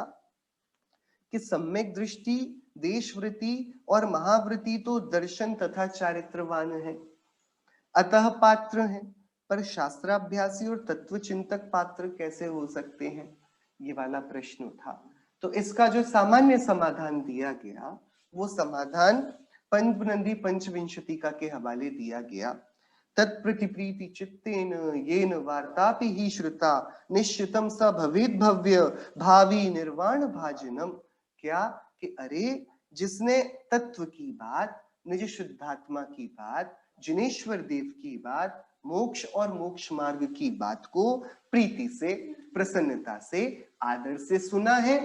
कि सम्यक दृष्टि, देशवृत्ति और महावृत्ति तो दर्शन तथा चारित्रवान है, अतः पात्र हैं, पर शास्त्राभ्यासी और तत्वचिंतक पात्र कैसे हो सकते हैं, ये वाला प्रश्न उठा। तो इसका जो सामान्य समाधान दिया गया, वो समाधान पंचनंदी पंचविंशतिका के हवाले दिया गया। तत्प्रतिप्रीति चित्तेन येन वार्तापि ही श्रुता निश्चितम स भवेद भव्य भावी निर्वाण भाजनम। क्या कि अरे जिसने तत्व की बात, निज शुद्धात्मा की बात, जिनेश्वर देव की बात, मोक्ष और मोक्ष मार्ग की बात को प्रीति से, प्रसन्नता से, आदर से सुना है।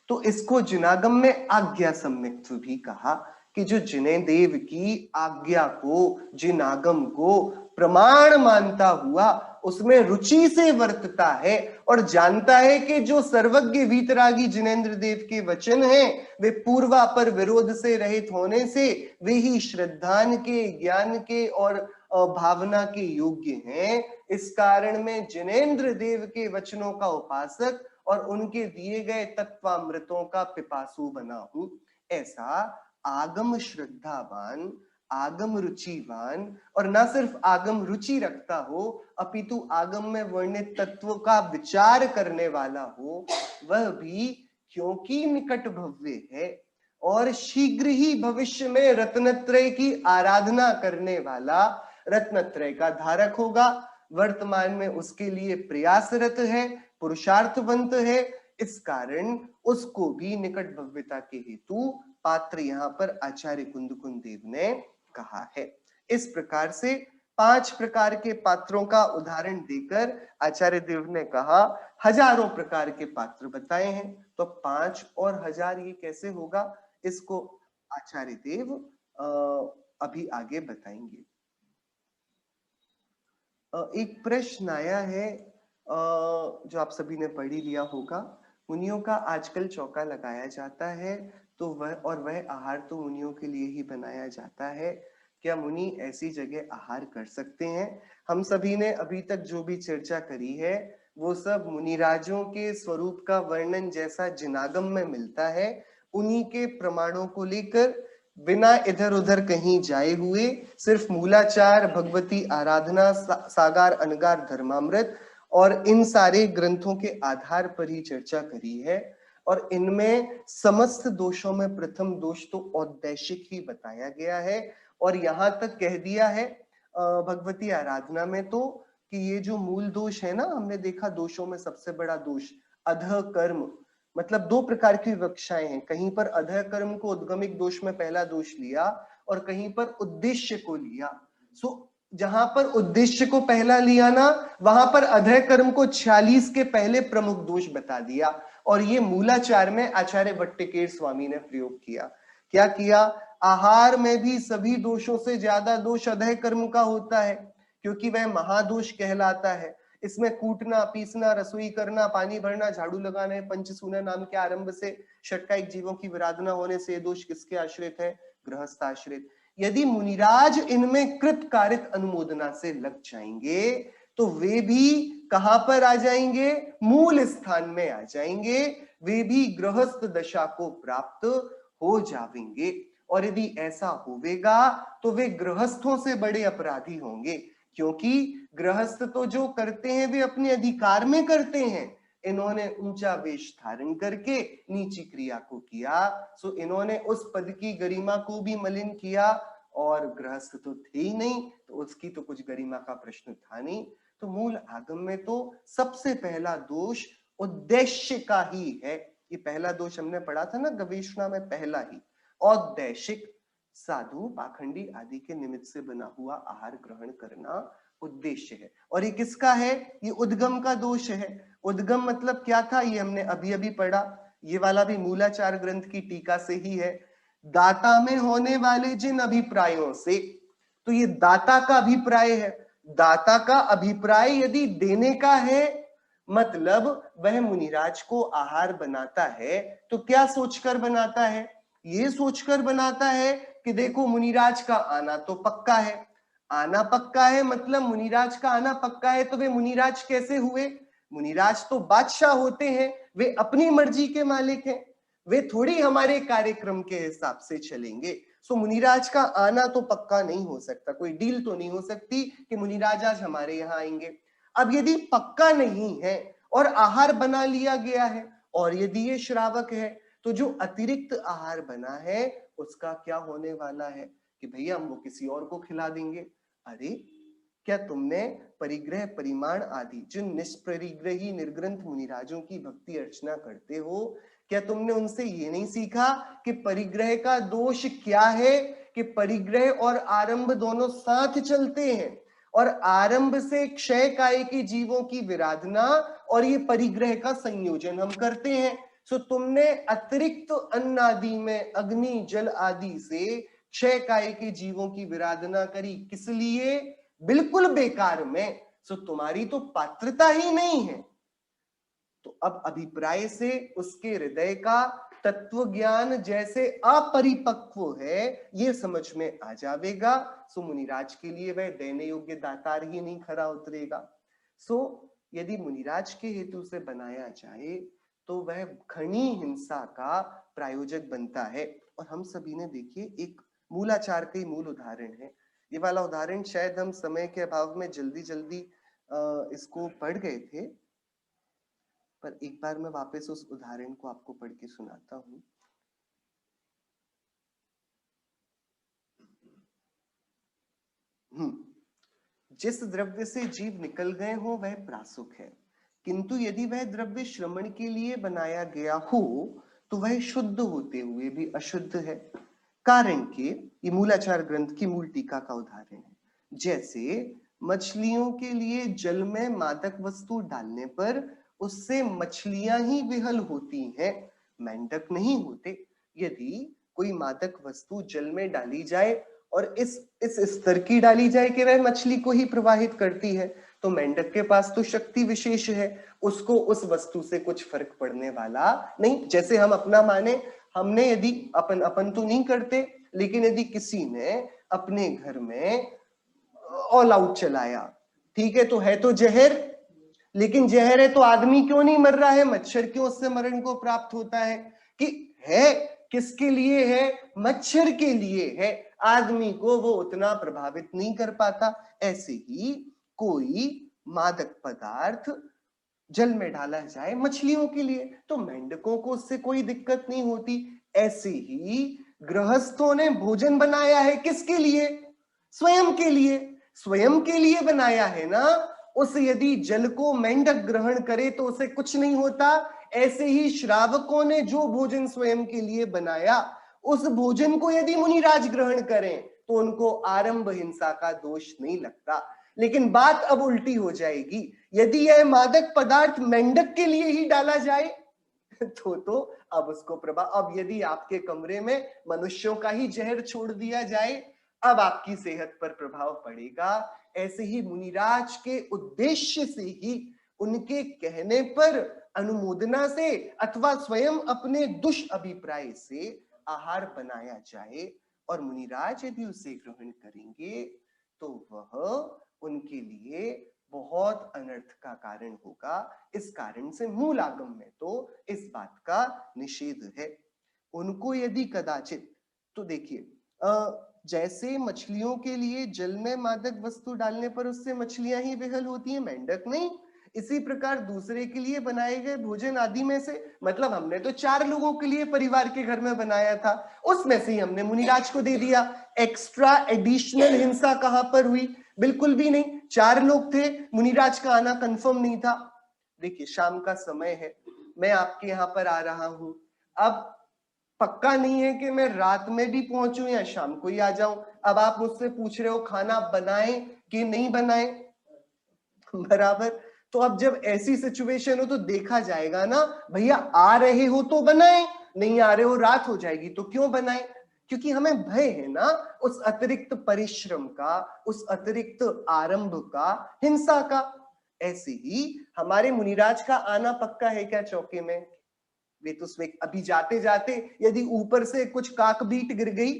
तो इसको जिनागम में आज्ञा सम्यक्त्व भी कहा कि जो जिनेदेव की आज्ञा को, जिनागम को प्रमाण मानता हुआ उसमें रुचि से वर्तता है और जानता है कि जो सर्वज्ञ वीतरागी जिनेन्द्र देव के वचन हैं वे पूर्वापर विरोध से रहित होने से वे ही श्रद्धान के, ज्ञान के और भावना के योग्य हैं। इस कारण में जिनेन्द्र देव के वचनों का उपासक और उनके दिए गए तत्वामृतों का पिपासु बना हूं। ऐसा आगम श्रद्धावान, आगम रुचिवान और न सिर्फ आगम रुचि रखता हो अपितु आगम में वर्णित तत्वों का विचार करने वाला हो, वह भी क्योंकि निकट भव्य है और शीघ्र ही भविष्य में रत्नत्रय की आराधना करने वाला रत्नत्रय का धारक होगा, वर्तमान में उसके लिए प्रयासरत है, पुरुषार्थवंत है। इस कारण उसको भी निकट भव्यता के हेतु पात्र यहाँ पर आचार्य कुंदकुंद देव ने कहा है। इस प्रकार से 5 प्रकार के पात्रों का उदाहरण देकर आचार्य देव ने कहा हजारों प्रकार के पात्र बताए हैं। तो 5 और 1000 ये कैसे होगा, इसको आचार्य देव अभी आगे बताएंगे। एक प्रश्न आया है जो आप सभी ने पढ़ ही लिया होगा। मुनियों का आजकल चौका लगाया जाता है तो वह आहार तो मुनियों के लिए ही बनाया जाता है। क्या मुनि ऐसी जगह आहार कर सकते हैं? हम सभी ने अभी तक जो भी चर्चा करी है वो सब मुनिराजों के स्वरूप का वर्णन जैसा जिनागम में मिलता है, उन्हीं के प्रमाणों को लेकर बिना इधर उधर कहीं जाए हुए सिर्फ मूलाचार, भगवती आराधना, सागार, अनगार, धर्मामृत और इन सारे ग्रंथों के आधार पर ही चर्चा करी है। और इनमें समस्त दोषों में प्रथम दोष तो औद्देशिक ही बताया गया है और यहाँ तक कह दिया है भगवती आराधना में तो कि ये जो मूल दोष है ना, हमने देखा दोषों में सबसे बड़ा दोष अधः कर्म, मतलब 2 प्रकार की विवक्षाएं हैं। कहीं पर अधः कर्म को उद्गमिक दोष में पहला दोष लिया और कहीं पर उद्देश्य को लिया। जहां पर उद्देश्य को पहला लिया ना, वहां पर अधः कर्म को 46 के पहले प्रमुख दोष बता दिया और ये मूलाचार में आचार्य भट्टिकेर स्वामी ने प्रयोग किया। क्या किया? आहार में भी सभी दोषों से ज्यादा दोष अधः कर्म का होता है क्योंकि वह महादोष कहलाता है। इसमें कूटना, पीसना, रसोई करना, पानी भरना, झाड़ू लगाना, पंचसूना नाम के आरंभ से षटकायिक जीवों की विराधना होने से दोष किसके आश्रित है? गृहस्थ आश्रित। यदि मुनिराज इनमें कृत कारित अनुमोदना से लग जाएंगे तो वे भी कहां पर आ जाएंगे? मूल स्थान में आ जाएंगे, वे भी गृहस्थ दशा को प्राप्त हो जाएंगे। और यदि ऐसा होवेगा तो वे गृहस्थों से बड़े अपराधी होंगे क्योंकि गृहस्थ तो जो करते हैं वे अपने अधिकार में करते हैं। इन्होंने ऊंचा वेश धारण करके नीची क्रिया को किया, सो इन्होंने उस पद की गरिमा को भी मलिन किया और गृहस्थ तो थे ही नहीं तो उसकी तो कुछ गरिमा का प्रश्न था नहीं। तो मूल आगम में तो सबसे पहला दोष उद्देश्य का ही है। ये पहला दोष हमने पढ़ा था ना गवेषणा में, पहला ही औद्देशिक, साधु, पाखंडी आदि के निमित्त से बना हुआ आहार ग्रहण करना उद्देश्य है। और ये किसका है? ये उद्गम का दोष है। उद्गम मतलब क्या था? ये हमने अभी अभी पढ़ा, ये वाला भी मूलाचार ग्रंथ की टीका से ही है। दाता में होने वाले जिन अभिप्रायों से, तो ये दाता का अभिप्राय है। दाता का अभिप्राय यदि देने का है, मतलब वह मुनिराज को आहार बनाता है तो क्या सोचकर बनाता है? ये सोचकर बनाता है कि देखो मुनिराज का आना तो पक्का है। आना पक्का है मतलब मुनिराज का आना पक्का है तो वे मुनिराज कैसे हुए? मुनिराज तो बादशाह होते हैं, वे अपनी मर्जी के मालिक हैं, वे थोड़ी हमारे कार्यक्रम के हिसाब से चलेंगे। सो मुनिराज का आना तो पक्का नहीं हो सकता, कोई डील तो नहीं हो सकती कि मुनिराज आज हमारे यहाँ आएंगे। अब यदि पक्का नहीं है और आहार बना लिया गया है और यदि ये श्रावक है तो जो अतिरिक्त आहार बना है उसका क्या होने वाला है कि भैया हम वो किसी और को खिला देंगे। अरे क्या तुमने परिग्रह, परिमाण आदि जिन निष्परिग्रही निर्ग्रंथ मुनिराजों की भक्ति अर्चना करते हो, क्या तुमने उनसे ये नहीं सीखा कि परिग्रह का दोष क्या है? कि परिग्रह और आरंभ दोनों साथ चलते हैं, और आरंभ से क्षय काय के जीवों की विराधना और ये परिग्रह का संयोजन हम करते हैं। सो तुमने अतिरिक्त अन्न आदि में अग्नि जल आदि से क्षय काय के जीवों की विराधना करी, किस लिए? बिल्कुल बेकार में। सो तुम्हारी तो पात्रता ही नहीं है। तो अब अभिप्राय से उसके हृदय का तत्व ज्ञान जैसे अपरिपक्व है ये समझ में आ जाएगा। सो मुनिराज के लिए वह देने योग्य दातार ही नहीं खरा उतरेगा। सो यदि मुनिराज के हेतु से बनाया जाए तो वह घनी हिंसा का प्रायोजक बनता है। और हम सभी ने देखिए एक मूलाचार का ही मूल उदाहरण है ये वाला उदाहरण। शायद हम समय के अभाव में जल्दी जल्दी इसको पढ़ गए थे, पर एक बार मैं वापस उस उदाहरण को आपको पढ़ के सुनाता हूं। जिस द्रव्य से जीव निकल गए हो वह प्रासुक है, किंतु यदि वह द्रव्य श्रमण के लिए बनाया गया हो तो वह शुद्ध होते हुए भी अशुद्ध है। कारण के ये मूलाचार ग्रंथ की मूल टीका का उदाहरण है। जैसे मछलियों के लिए जल में मादक वस्तु डालने पर उससे मछलियां ही विहल होती हैं, मेंढक नहीं होते। यदि कोई मादक वस्तु जल में डाली जाए और इस स्तर की डाली जाए कि वह मछली को ही प्रवाहित करती है, तो मेंढक के पास तो शक्ति विशेष है, उसको उस वस्तु से कुछ फर्क पड़ने वाला नहीं। जैसे हम अपना माने, हमने यदि अपन अपन तो नहीं करते, लेकिन यदि किसी ने अपने घर में ऑल आउट चलाया, ठीक है, तो है तो जहर, लेकिन जहर है तो आदमी क्यों नहीं मर रहा है, मच्छर क्यों उससे मरण को प्राप्त होता है? कि है किसके लिए है? मच्छर के लिए है, आदमी को वो उतना प्रभावित नहीं कर पाता। ऐसे ही कोई मादक पदार्थ जल में डाला जाए मछलियों के लिए तो मेंढकों को उससे कोई दिक्कत नहीं होती। ऐसे ही गृहस्थों ने भोजन बनाया है किसके लिए? स्वयं के लिए। स्वयं के लिए बनाया है ना, उस यदि जल को मेंढक ग्रहण करे तो उसे कुछ नहीं होता। ऐसे ही श्रावकों ने जो भोजन स्वयं के लिए बनाया उस भोजन को यदि मुनिराज ग्रहण करें तो उनको आरंभ हिंसा का दोष नहीं लगता। लेकिन बात अब उल्टी हो जाएगी, यदि यह मादक पदार्थ मेंढक के लिए ही डाला जाए तो अब उसको प्रभाव, अब यदि आपके कमरे में मनुष्यों का ही जहर छोड़ दिया जाए अब आपकी सेहत पर प्रभाव पड़ेगा। ऐसे ही मुनिराज के उद्देश्य से ही, उनके कहने पर, अनुमोदना से अथवा स्वयं अपने दुष्अभिप्राय से आहार बनाया जाए और मुनिराज यदि उसे ग्रहण करेंगे तो वह उनके लिए बहुत अनर्थ का कारण होगा। इस कारण से मूल आगम में तो इस बात का निषेध है। उनको यदि कदाचित, तो देखिए जैसे मछलियों के लिए जल में मादक वस्तु डालने पर उससे मछलियां ही विहल होती हैं, मेंढक नहीं, इसी प्रकार दूसरे के लिए बनाए गए भोजन आदि में से, मतलब हमने तो 4 लोगों के लिए परिवार के घर में बनाया था, उसमें से ही हमने मुनिराज को दे दिया। एक्स्ट्रा एडिशनल हिंसा कहां पर हुई? बिल्कुल भी नहीं। 4 लोग थे, मुनिराज का आना कंफर्म नहीं था। देखिए शाम का समय है, मैं आपके यहाँ पर आ रहा हूं, अब पक्का नहीं है कि मैं रात में भी पहुंचूं या शाम को ही आ जाऊं। अब आप मुझसे पूछ रहे हो खाना बनाएं कि नहीं बनाएं, बराबर। तो अब जब ऐसी सिचुएशन हो तो देखा जाएगा ना, भैया आ रहे हो तो बनाएं, नहीं आ रहे हो रात हो जाएगी तो क्यों बनाएं? क्योंकि हमें भय है ना उस अतिरिक्त परिश्रम का, उस अतिरिक्त आरंभ का, हिंसा का। ऐसे ही हमारे मुनिराज का आना पक्का है क्या चौके में? वे तो अभी जाते जाते यदि ऊपर से कुछ काकबीट गिर गई,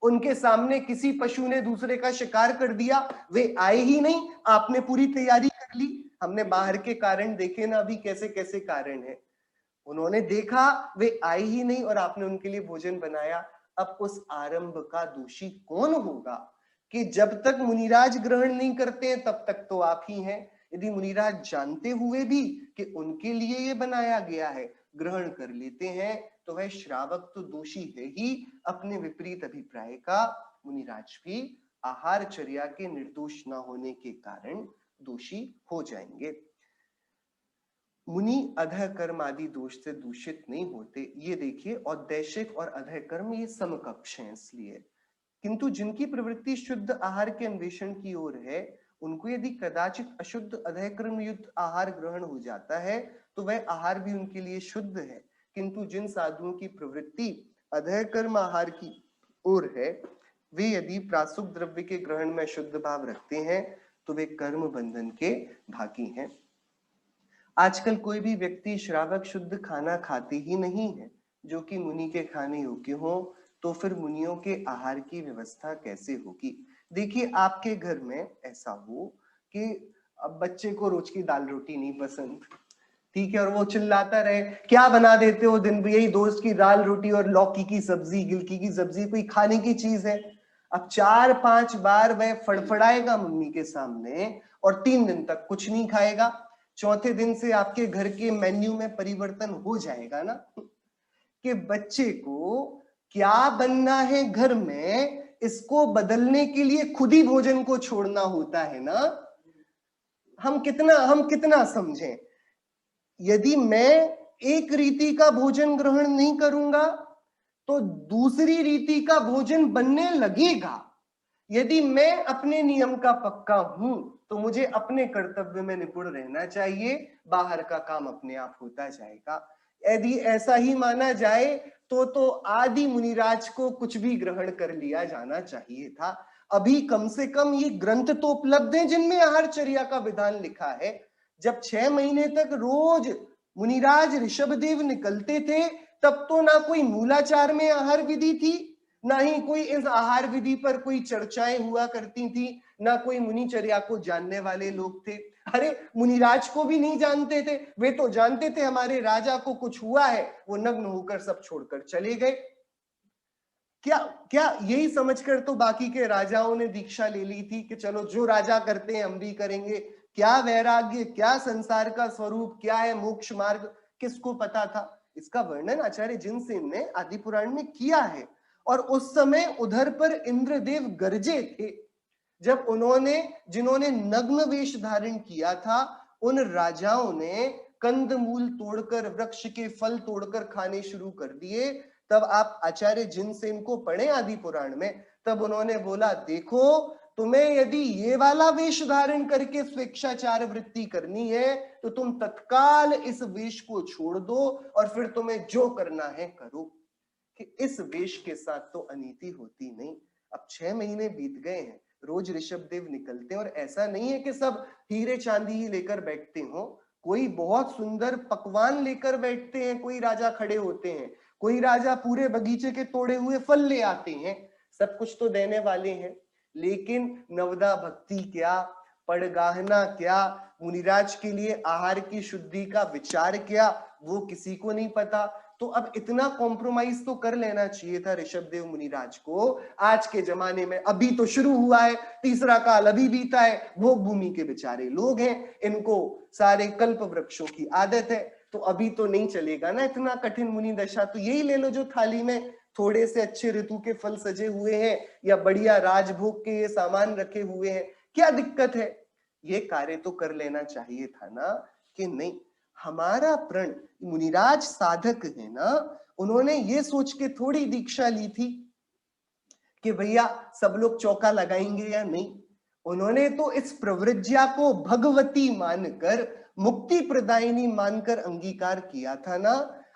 उनके सामने किसी पशु ने दूसरे का शिकार कर दिया, वे आए ही नहीं, आपने पूरी तैयारी कर ली। हमने बाहर के कारण देखे ना अभी कैसे कैसे कारण है, उन्होंने देखा वे आए ही नहीं और आपने उनके लिए भोजन बनाया। अब उस आरंभ का दोषी कौन होगा? कि जब तक मुनिराज ग्रहण नहीं करते हैं तब तक तो आप ही हैं। यदि मुनिराज जानते हुए भी कि उनके लिए ये बनाया गया है ग्रहण कर लेते हैं तो वह श्रावक तो दोषी है ही, अपने विपरीत अभिप्राय का। मुनिराज भी आहार चर्या के निर्दोष न होने के कारण दोषी हो जाएंगे। मुनि अधः कर्म आदि दोष से दूषित नहीं होते। ये देखिए औद्देशिक और अधः कर्म ये समकक्ष हैं, इसलिए किंतु जिनकी प्रवृत्ति शुद्ध आहार के अन्वेषण की ओर है, उनको यदि कदाचित अशुद्ध अधःकर्म युक्त आहार ग्रहण हो जाता है तो वह आहार भी उनके लिए शुद्ध है। किंतु जिन साधुओं की प्रवृत्ति अधःकर्म आहार की ओर है, वे यदि प्रासुक द्रव्य के ग्रहण में शुद्ध भाव रखते हैं तो वे कर्म बंधन के भागी हैं। आजकल कोई भी व्यक्ति श्रावक शुद्ध खाना खाते ही नहीं है जो कि मुनि के खाने योग्य हो, तो फिर मुनियों के आहार की व्यवस्था कैसे होगी? देखिए, आपके घर में ऐसा हो कि अब बच्चे को रोज की दाल रोटी नहीं पसंद, ठीक है, और वो चिल्लाता रहे क्या बना देते हो दिन भर, यही दोस्त की दाल रोटी और लौकी की सब्जी, गिलकी की सब्जी कोई खाने की चीज है? अब 4-5 बार वह फड़फड़ाएगा मम्मी के सामने और 3 दिन तक कुछ नहीं खाएगा। चौथे दिन से आपके घर के मेन्यू में परिवर्तन हो जाएगा ना, कि बच्चे को क्या बनना है घर में, इसको बदलने के लिए खुद ही भोजन को छोड़ना होता है ना। हम कितना समझें। यदि मैं एक रीति का भोजन ग्रहण नहीं करूंगा तो दूसरी रीति का भोजन बनने लगेगा। यदि मैं अपने नियम का पक्का हूं तो मुझे अपने कर्तव्य में निपुण रहना चाहिए, बाहर का काम अपने आप होता जाएगा। यदि ऐसा ही माना जाए तो आदि मुनिराज को कुछ भी ग्रहण कर लिया जाना चाहिए था। अभी कम से कम ये ग्रंथ तो उपलब्ध हैं जिनमें आहारचर्या का विधान लिखा है। जब 6 महीने तक रोज मुनिराज ऋषभदेव निकलते थे तब तो ना कोई मूलाचार में आहार विधि थी, ना ही कोई इस आहार विधि पर कोई चर्चाएं हुआ करती थी, ना कोई मुनिचर्या को जानने वाले लोग थे। अरे मुनिराज को भी नहीं जानते थे, वे तो जानते थे हमारे राजा को कुछ हुआ है, वो नग्न होकर सब छोड़कर चले गए। क्या क्या यही समझकर तो बाकी के राजाओं ने दीक्षा ले ली थी कि चलो जो राजा करते हैं हम भी करेंगे। क्या वैराग्य, क्या संसार का स्वरूप, क्या है मोक्ष मार्ग, किसको पता था? इसका वर्णन आचार्य जिनसेन ने आदि पुराण में किया है। और उस समय उधर पर इंद्रदेव गरजे थे जब जिन्होंने नग्न वेश धारण किया था, उन राजाओं ने कंदमूल तोड़कर, वृक्ष के फल तोड़कर खाने शुरू कर दिए। तब आप आचार्य जिनसेन को पढ़े आदि पुराण में, तब उन्होंने बोला देखो तुम्हें यदि ये वाला वेश धारण करके स्वेच्छाचार वृत्ति करनी है तो तुम तत्काल इस वेश को छोड़ दो और फिर तुम्हें जो करना है करो, कि इस वेश के साथ तो अनीति होती नहीं। अब 6 महीने बीत गए हैं, रोज ऋषभदेव निकलते हैं और ऐसा नहीं है कि सब हीरे चांदी ही लेकर बैठते हो, कोई बहुत सुंदर पकवान लेकर बैठते हैं, कोई राजा खड़े होते हैं, कोई राजा पूरे बगीचे के तोड़े हुए फल ले आते हैं, सब कुछ तो देने वाले हैं। लेकिन नवदा भक्ति क्या, पड़गाहना क्या, मुनिराज के लिए आहार की शुद्धि का विचार क्या, वो किसी को नहीं पता। तो अब इतना कॉम्प्रोमाइज तो कर लेना चाहिए था ऋषभदेव मुनिराज को। आज के जमाने में अभी तो शुरू हुआ है, तीसरा काल अभी बीता है, भोग भूमि के बेचारे लोग हैं, इनको सारे कल्प वृक्षों की आदत है, तो अभी तो नहीं चलेगा ना इतना कठिन मुनि दशा। तो यही ले लो जो थाली में थोड़े से अच्छे ऋतु के फल सजे हुए हैं या बढ़िया राजभोग के ये सामान रखे हुए हैं, क्या दिक्कत है? ये कार्य तो कर लेना चाहिए था ना, कि नहीं। हमारा प्रण मुनिराज साधक है ना, उन्होंने ये सोच के थोड़ी दीक्षा ली थी कि भैया सब लोग चौका लगाएंगे या नहीं। उन्होंने तो इस प्रवृज्या को भगवती मानकर, मुक्ति प्रदायिनी मानकर अंगीकार किया था ना।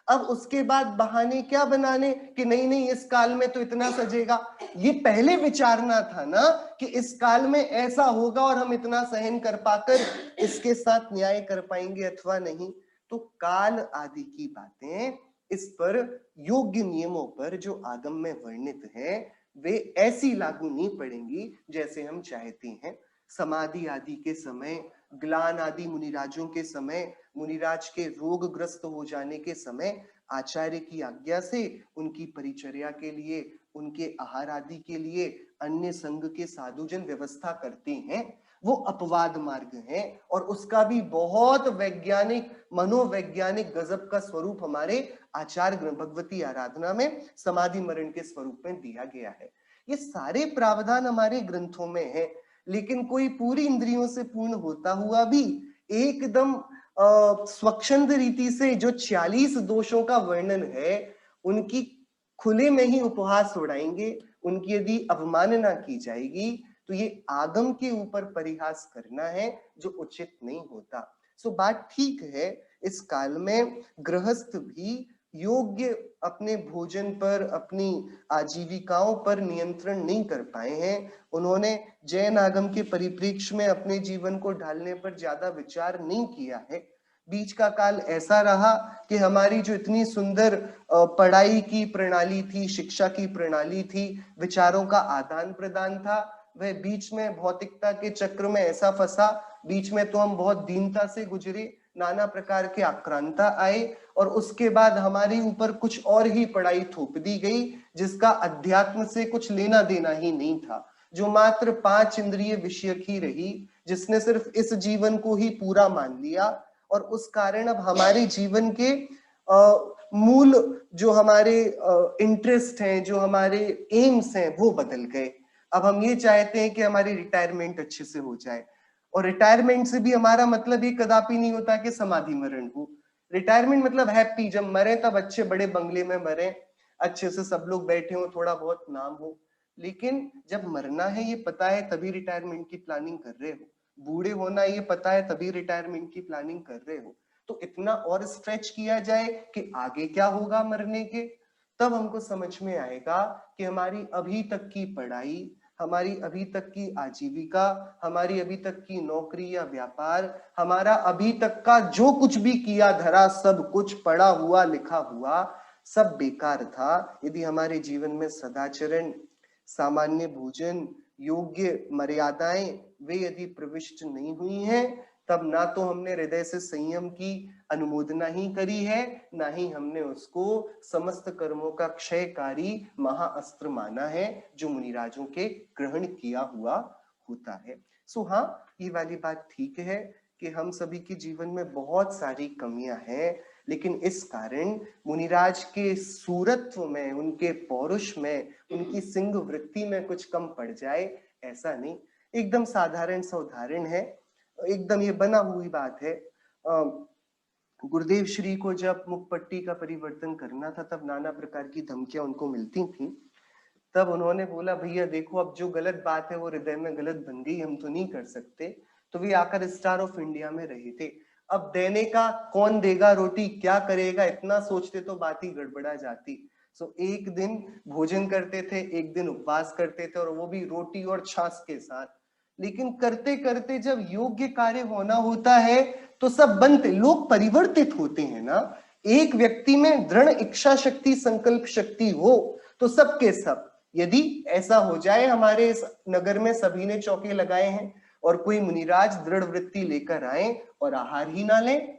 अब उसके बाद बहाने क्या बनाने कि नहीं नहीं इस काल में तो इतना सजेगा। ये पहले विचारना था ना कि इस काल में ऐसा होगा और हम इतना सहन कर पाकर इसके साथ न्याय कर पाएंगे अथवा नहीं। तो काल आदि की बातें, इस पर योग्य नियमों पर जो आगम में वर्णित है वे ऐसी लागू नहीं पड़ेंगी जैसे हम चाहते हैं। समाधि आदि के समय, ग्लान आदि मुनिराजों के समय, मुनिराज के रोगग्रस्त हो जाने के समय आचार्य की आज्ञा से उनकी परिचर्या के लिए, उनके आहार आदि के लिए अन्य संघ के साधुजन व्यवस्था करते हैं। वो अपवाद मार्ग है और उसका भी बहुत वैज्ञानिक, मनोवैज्ञानिक गजब का स्वरूप हमारे आचार्य भगवती आराधना में समाधि मरण के स्वरूप में दिया गया है। ये सारे प्रावधान हमारे ग्रंथों में है, लेकिन कोई पूरी इंद्रियों से पूर्ण होता हुआ भी एकदम स्वच्छंद रीति से जो 46 दोषों का वर्णन है उनकी खुले में ही उपहास उड़ाएंगे उनकी यदि अवमानना की जाएगी तो ये आगम के ऊपर परिहास करना है, जो उचित नहीं होता। सो बात ठीक है, इस काल में गृहस्थ भी योग्य अपने भोजन पर, अपनी आजीविकाओं पर नियंत्रण नहीं कर पाए हैं। उन्होंने जैन आगम के परिप्रेक्ष्य में अपने जीवन को ढालने पर ज्यादा विचार नहीं किया है। बीच का काल ऐसा रहा कि हमारी जो इतनी सुंदर पढ़ाई की प्रणाली थी, शिक्षा की प्रणाली थी, विचारों का आदान प्रदान था, वह बीच में भौतिकता के चक्र में ऐसा फंसा। बीच में तो हम बहुत दीनता से गुजरे, नाना प्रकार के आक्रांता आए, और उसके बाद हमारे ऊपर कुछ और ही पढ़ाई थोप दी गई, जिसका अध्यात्म से कुछ लेना देना ही नहीं था, जो मात्र 5 इंद्रिय विषयक ही रही, जिसने सिर्फ इस जीवन को ही पूरा मान लिया। और उस कारण अब हमारे जीवन के मूल जो हमारे इंटरेस्ट हैं, जो हमारे एम्स हैं, वो बदल गए। अब हम ये चाहते हैं कि हमारी रिटायरमेंट अच्छे से हो जाए, और रिटायरमेंट से भी हमारा मतलब ये कदापि नहीं होता कि समाधि मरण हो। रिटायरमेंट मतलब हैप्पी, जब मरे तब अच्छे बड़े बंगले में मरे, अच्छे से सब लोग बैठे हो, थोड़ा बहुत नाम हो। लेकिन जब मरना है ये पता है तभी रिटायरमेंट की प्लानिंग कर रहे हो, बूढ़े होना ये पता है तभी रिटायरमेंट की प्लानिंग कर रहे हो। तो इतना और स्ट्रेच किया जाए कि आगे क्या होगा मरने के, तब हमको समझ में आएगा कि हमारी अभी तक की पढ़ाई, हमारी अभी तक की आजीविका, हमारी अभी तक की नौकरी या व्यापार, हमारा अभी तक का जो कुछ भी किया धरा, सब कुछ पढ़ा हुआ लिखा हुआ सब बेकार था, यदि हमारे जीवन में सदाचरण, सामान्य भोजन, योग्य मर्यादाएं वे यदि प्रविष्ट नहीं हुई हैं, तब ना तो हमने हृदय से संयम की अनुमोदना ही करी है, ना ही हमने उसको समस्त कर्मों का क्षयकारी महाअस्त्र माना है, जो मुनिराजों के ग्रहण किया हुआ होता है। सो हाँ, ये वाली बात ठीक है कि हम सभी के जीवन में बहुत सारी कमियां हैं, लेकिन इस कारण मुनिराज के सूरत्व में, उनके पौरुष में, उनकी सिंह वृत्ति में कुछ कम पड़ जाए, ऐसा नहीं। एकदम साधारण सा उदाहरण है, एकदम ये बना हुई बात है। गुरुदेव श्री को जब मुखपट्टी का परिवर्तन करना था, तब नाना प्रकार की धमकियां उनको मिलती थी। तब उन्होंने बोला, भैया देखो, अब जो गलत बात है वो हृदय में गलत बन गई, हम तो नहीं कर सकते। तो वे आकर स्टार ऑफ इंडिया में रहे थे। अब देने का कौन देगा रोटी, क्या करेगा, इतना सोचते तो बात ही गड़बड़ा जाती। सो एक दिन भोजन करते थे, एक दिन उपवास करते थे, और वो भी रोटी और छाछ के साथ। लेकिन करते करते जब योग्य कार्य होना होता है तो सब बनते, लोग परिवर्तित होते हैं ना। एक व्यक्ति में दृढ़ इच्छा शक्ति, संकल्प शक्ति हो तो सबके सब, यदि ऐसा हो जाए, हमारे इस नगर में सभी ने चौके लगाए हैं, और कोई मुनिराज दृढ़ वृत्ति लेकर आए और आहार ही ना लें,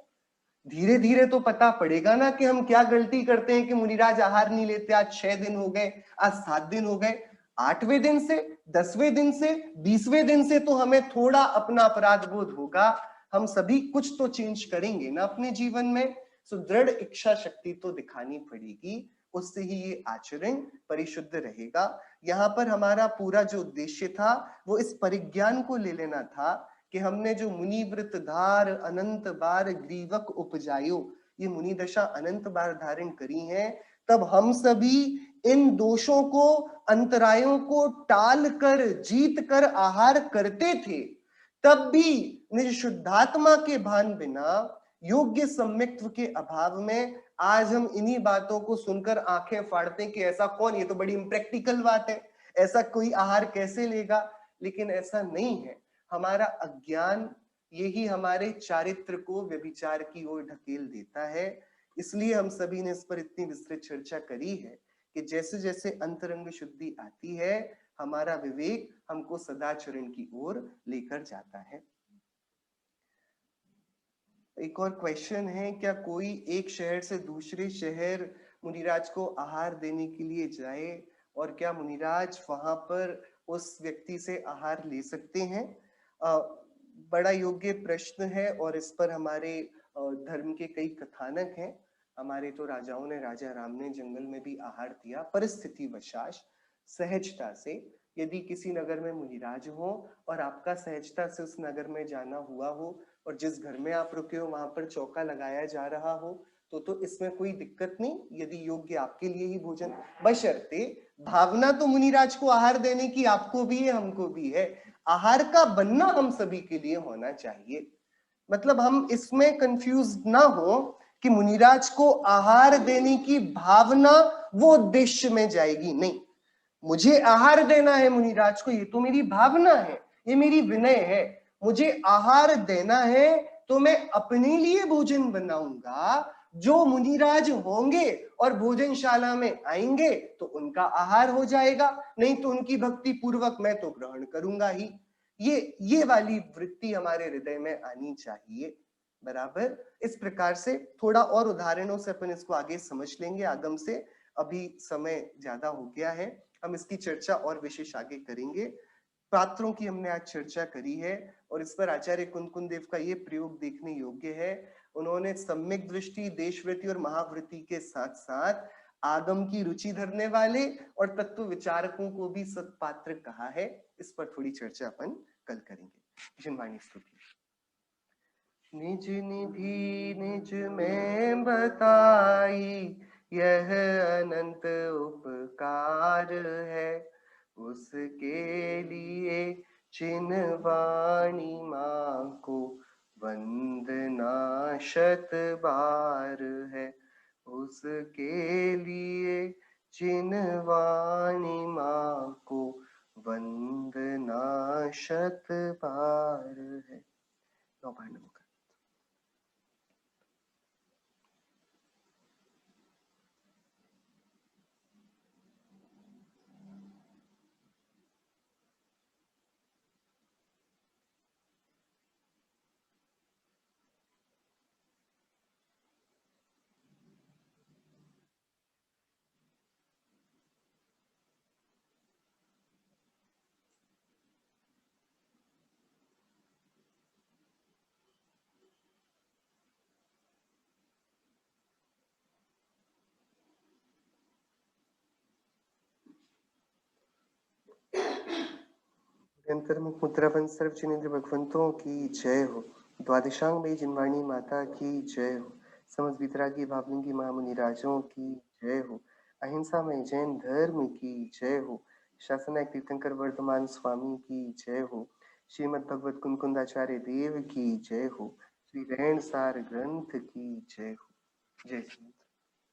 धीरे धीरे तो पता पड़ेगा ना कि हम क्या गलती करते हैं कि मुनिराज आहार नहीं लेते। आज 6 दिन हो गए, आज 7 दिन हो गए, 8वें दिन से, 10वें दिन से, 20वें दिन से तो हमें थोड़ा अपना अपराध बोध होगा। हम सभी कुछ तो चेंज करेंगे ना अपने जीवन में। सो दृढ़ इच्छा शक्ति तो दिखानी पड़ेगी, उससे ही ये आचरण परिशुद्ध रहेगा। यहाँ पर हमारा पूरा जो उद्देश्य था वो इस परिज्ञान को ले लेना था कि हमने जो मुनि व्रत धार अनंत बार ग्रीवक उपजायो, ये मुनि दशा अनंत बार धारण करी है, तब हम सभी इन दोषों को, अंतरायों को टाल कर, जीत कर आहार करते थे। तब भी निज शुद्धात्मा के भान बिना, योग्य सम्यक्त्व के अभाव में, आज हम इन्हीं बातों को सुनकर आंखें फाड़ते कि ऐसा कौन, ये तो बड़ी इम्प्रैक्टिकल बात है, ऐसा कोई आहार कैसे लेगा। लेकिन ऐसा नहीं है, हमारा अज्ञान यही हमारे चारित्र को व्यभिचार की ओर ढकेल देता है। इसलिए हम सभी ने इस पर इतनी विस्तृत चर्चा करी है कि जैसे जैसे अंतरंग शुद्धि आती है, हमारा विवेक हमको सदाचरण की ओर लेकर जाता है। एक और क्वेश्चन है, क्या कोई एक शहर से दूसरे शहर मुनिराज को आहार देने के लिए जाए, और क्या मुनिराज वहां पर उस व्यक्ति से आहार ले सकते हैं? बड़ा योग्य प्रश्न है, और इस पर हमारे धर्म के कई कथानक हैं। हमारे तो राजाओं ने, राजा राम ने जंगल में भी आहार दिया, परिस्थिति वशाश, सहजता से। यदि किसी नगर में मुनिराज हो और आपका सहजता से उस नगर में जाना हुआ हो, और जिस घर में आप रुके हो वहां पर चौका लगाया जा रहा हो, तो इसमें कोई दिक्कत नहीं, यदि योग्य आपके लिए ही भोजन, बशर्ते भावना तो मुनिराज को आहार देने की आपको भी है, हमको भी है, आहार का बनना हम सभी के लिए होना चाहिए। मतलब हम इसमें कंफ्यूज ना हो कि मुनिराज को आहार देने की भावना वो उद्देश्य में जाएगी, नहीं। मुझे आहार देना है मुनिराज को, ये तो मेरी भावना है, ये मेरी विनय है। मुझे आहार देना है तो मैं अपने लिए भोजन बनाऊंगा, जो मुनिराज होंगे और भोजनशाला में आएंगे तो उनका आहार हो जाएगा, नहीं तो उनकी भक्ति पूर्वक मैं तो ग्रहण करूंगा ही। ये वाली वृत्ति हमारे हृदय में आनी चाहिए। बराबर। इस प्रकार से थोड़ा और उदाहरणों से अपन इसको आगे समझ लेंगे आगम से। अभी समय ज्यादा हो गया है, हम इसकी चर्चा और विशेष आगे करेंगे। पात्रों की हमने आज चर्चा करी है और इस पर आचार्य कुंदकुन देव का ये प्रयोग देखने योग्य है। उन्होंने सम्यक दृष्टि, देशवृत्ति और महावृत्ति के साथ साथ आगम की रुचि धरने वाले और तत्व विचारकों को भी सत्पात्र कहा है। इस पर थोड़ी चर्चा अपन कल करेंगे। जिनवाणी स्तुति। निज निधि निज में बताई, यह अनंत उपकार है, उसके लिए चिन्हवाणी माँ को वंदना शत बार है। उसके लिए चिन्हवाणी माँ को वंदना शत बार है। नौभांड मुख। अंतर्मुख मुद्राबंद सर्व जिनेन्द्र भगवंतों की जय हो। द्वादशांग में जिनवाणी माता की जय हो। समस्त वितरागी भावलिंगी महामुनि राजों की जय हो। अहिंसा में जैन धर्म की जय हो। शासना तीर्थंकर वर्धमान स्वामी की जय हो। श्रीमद भगवत कुंकुंदाचार्य देव की जय हो। श्री रहणसार ग्रंथ की जय हो। जय श्री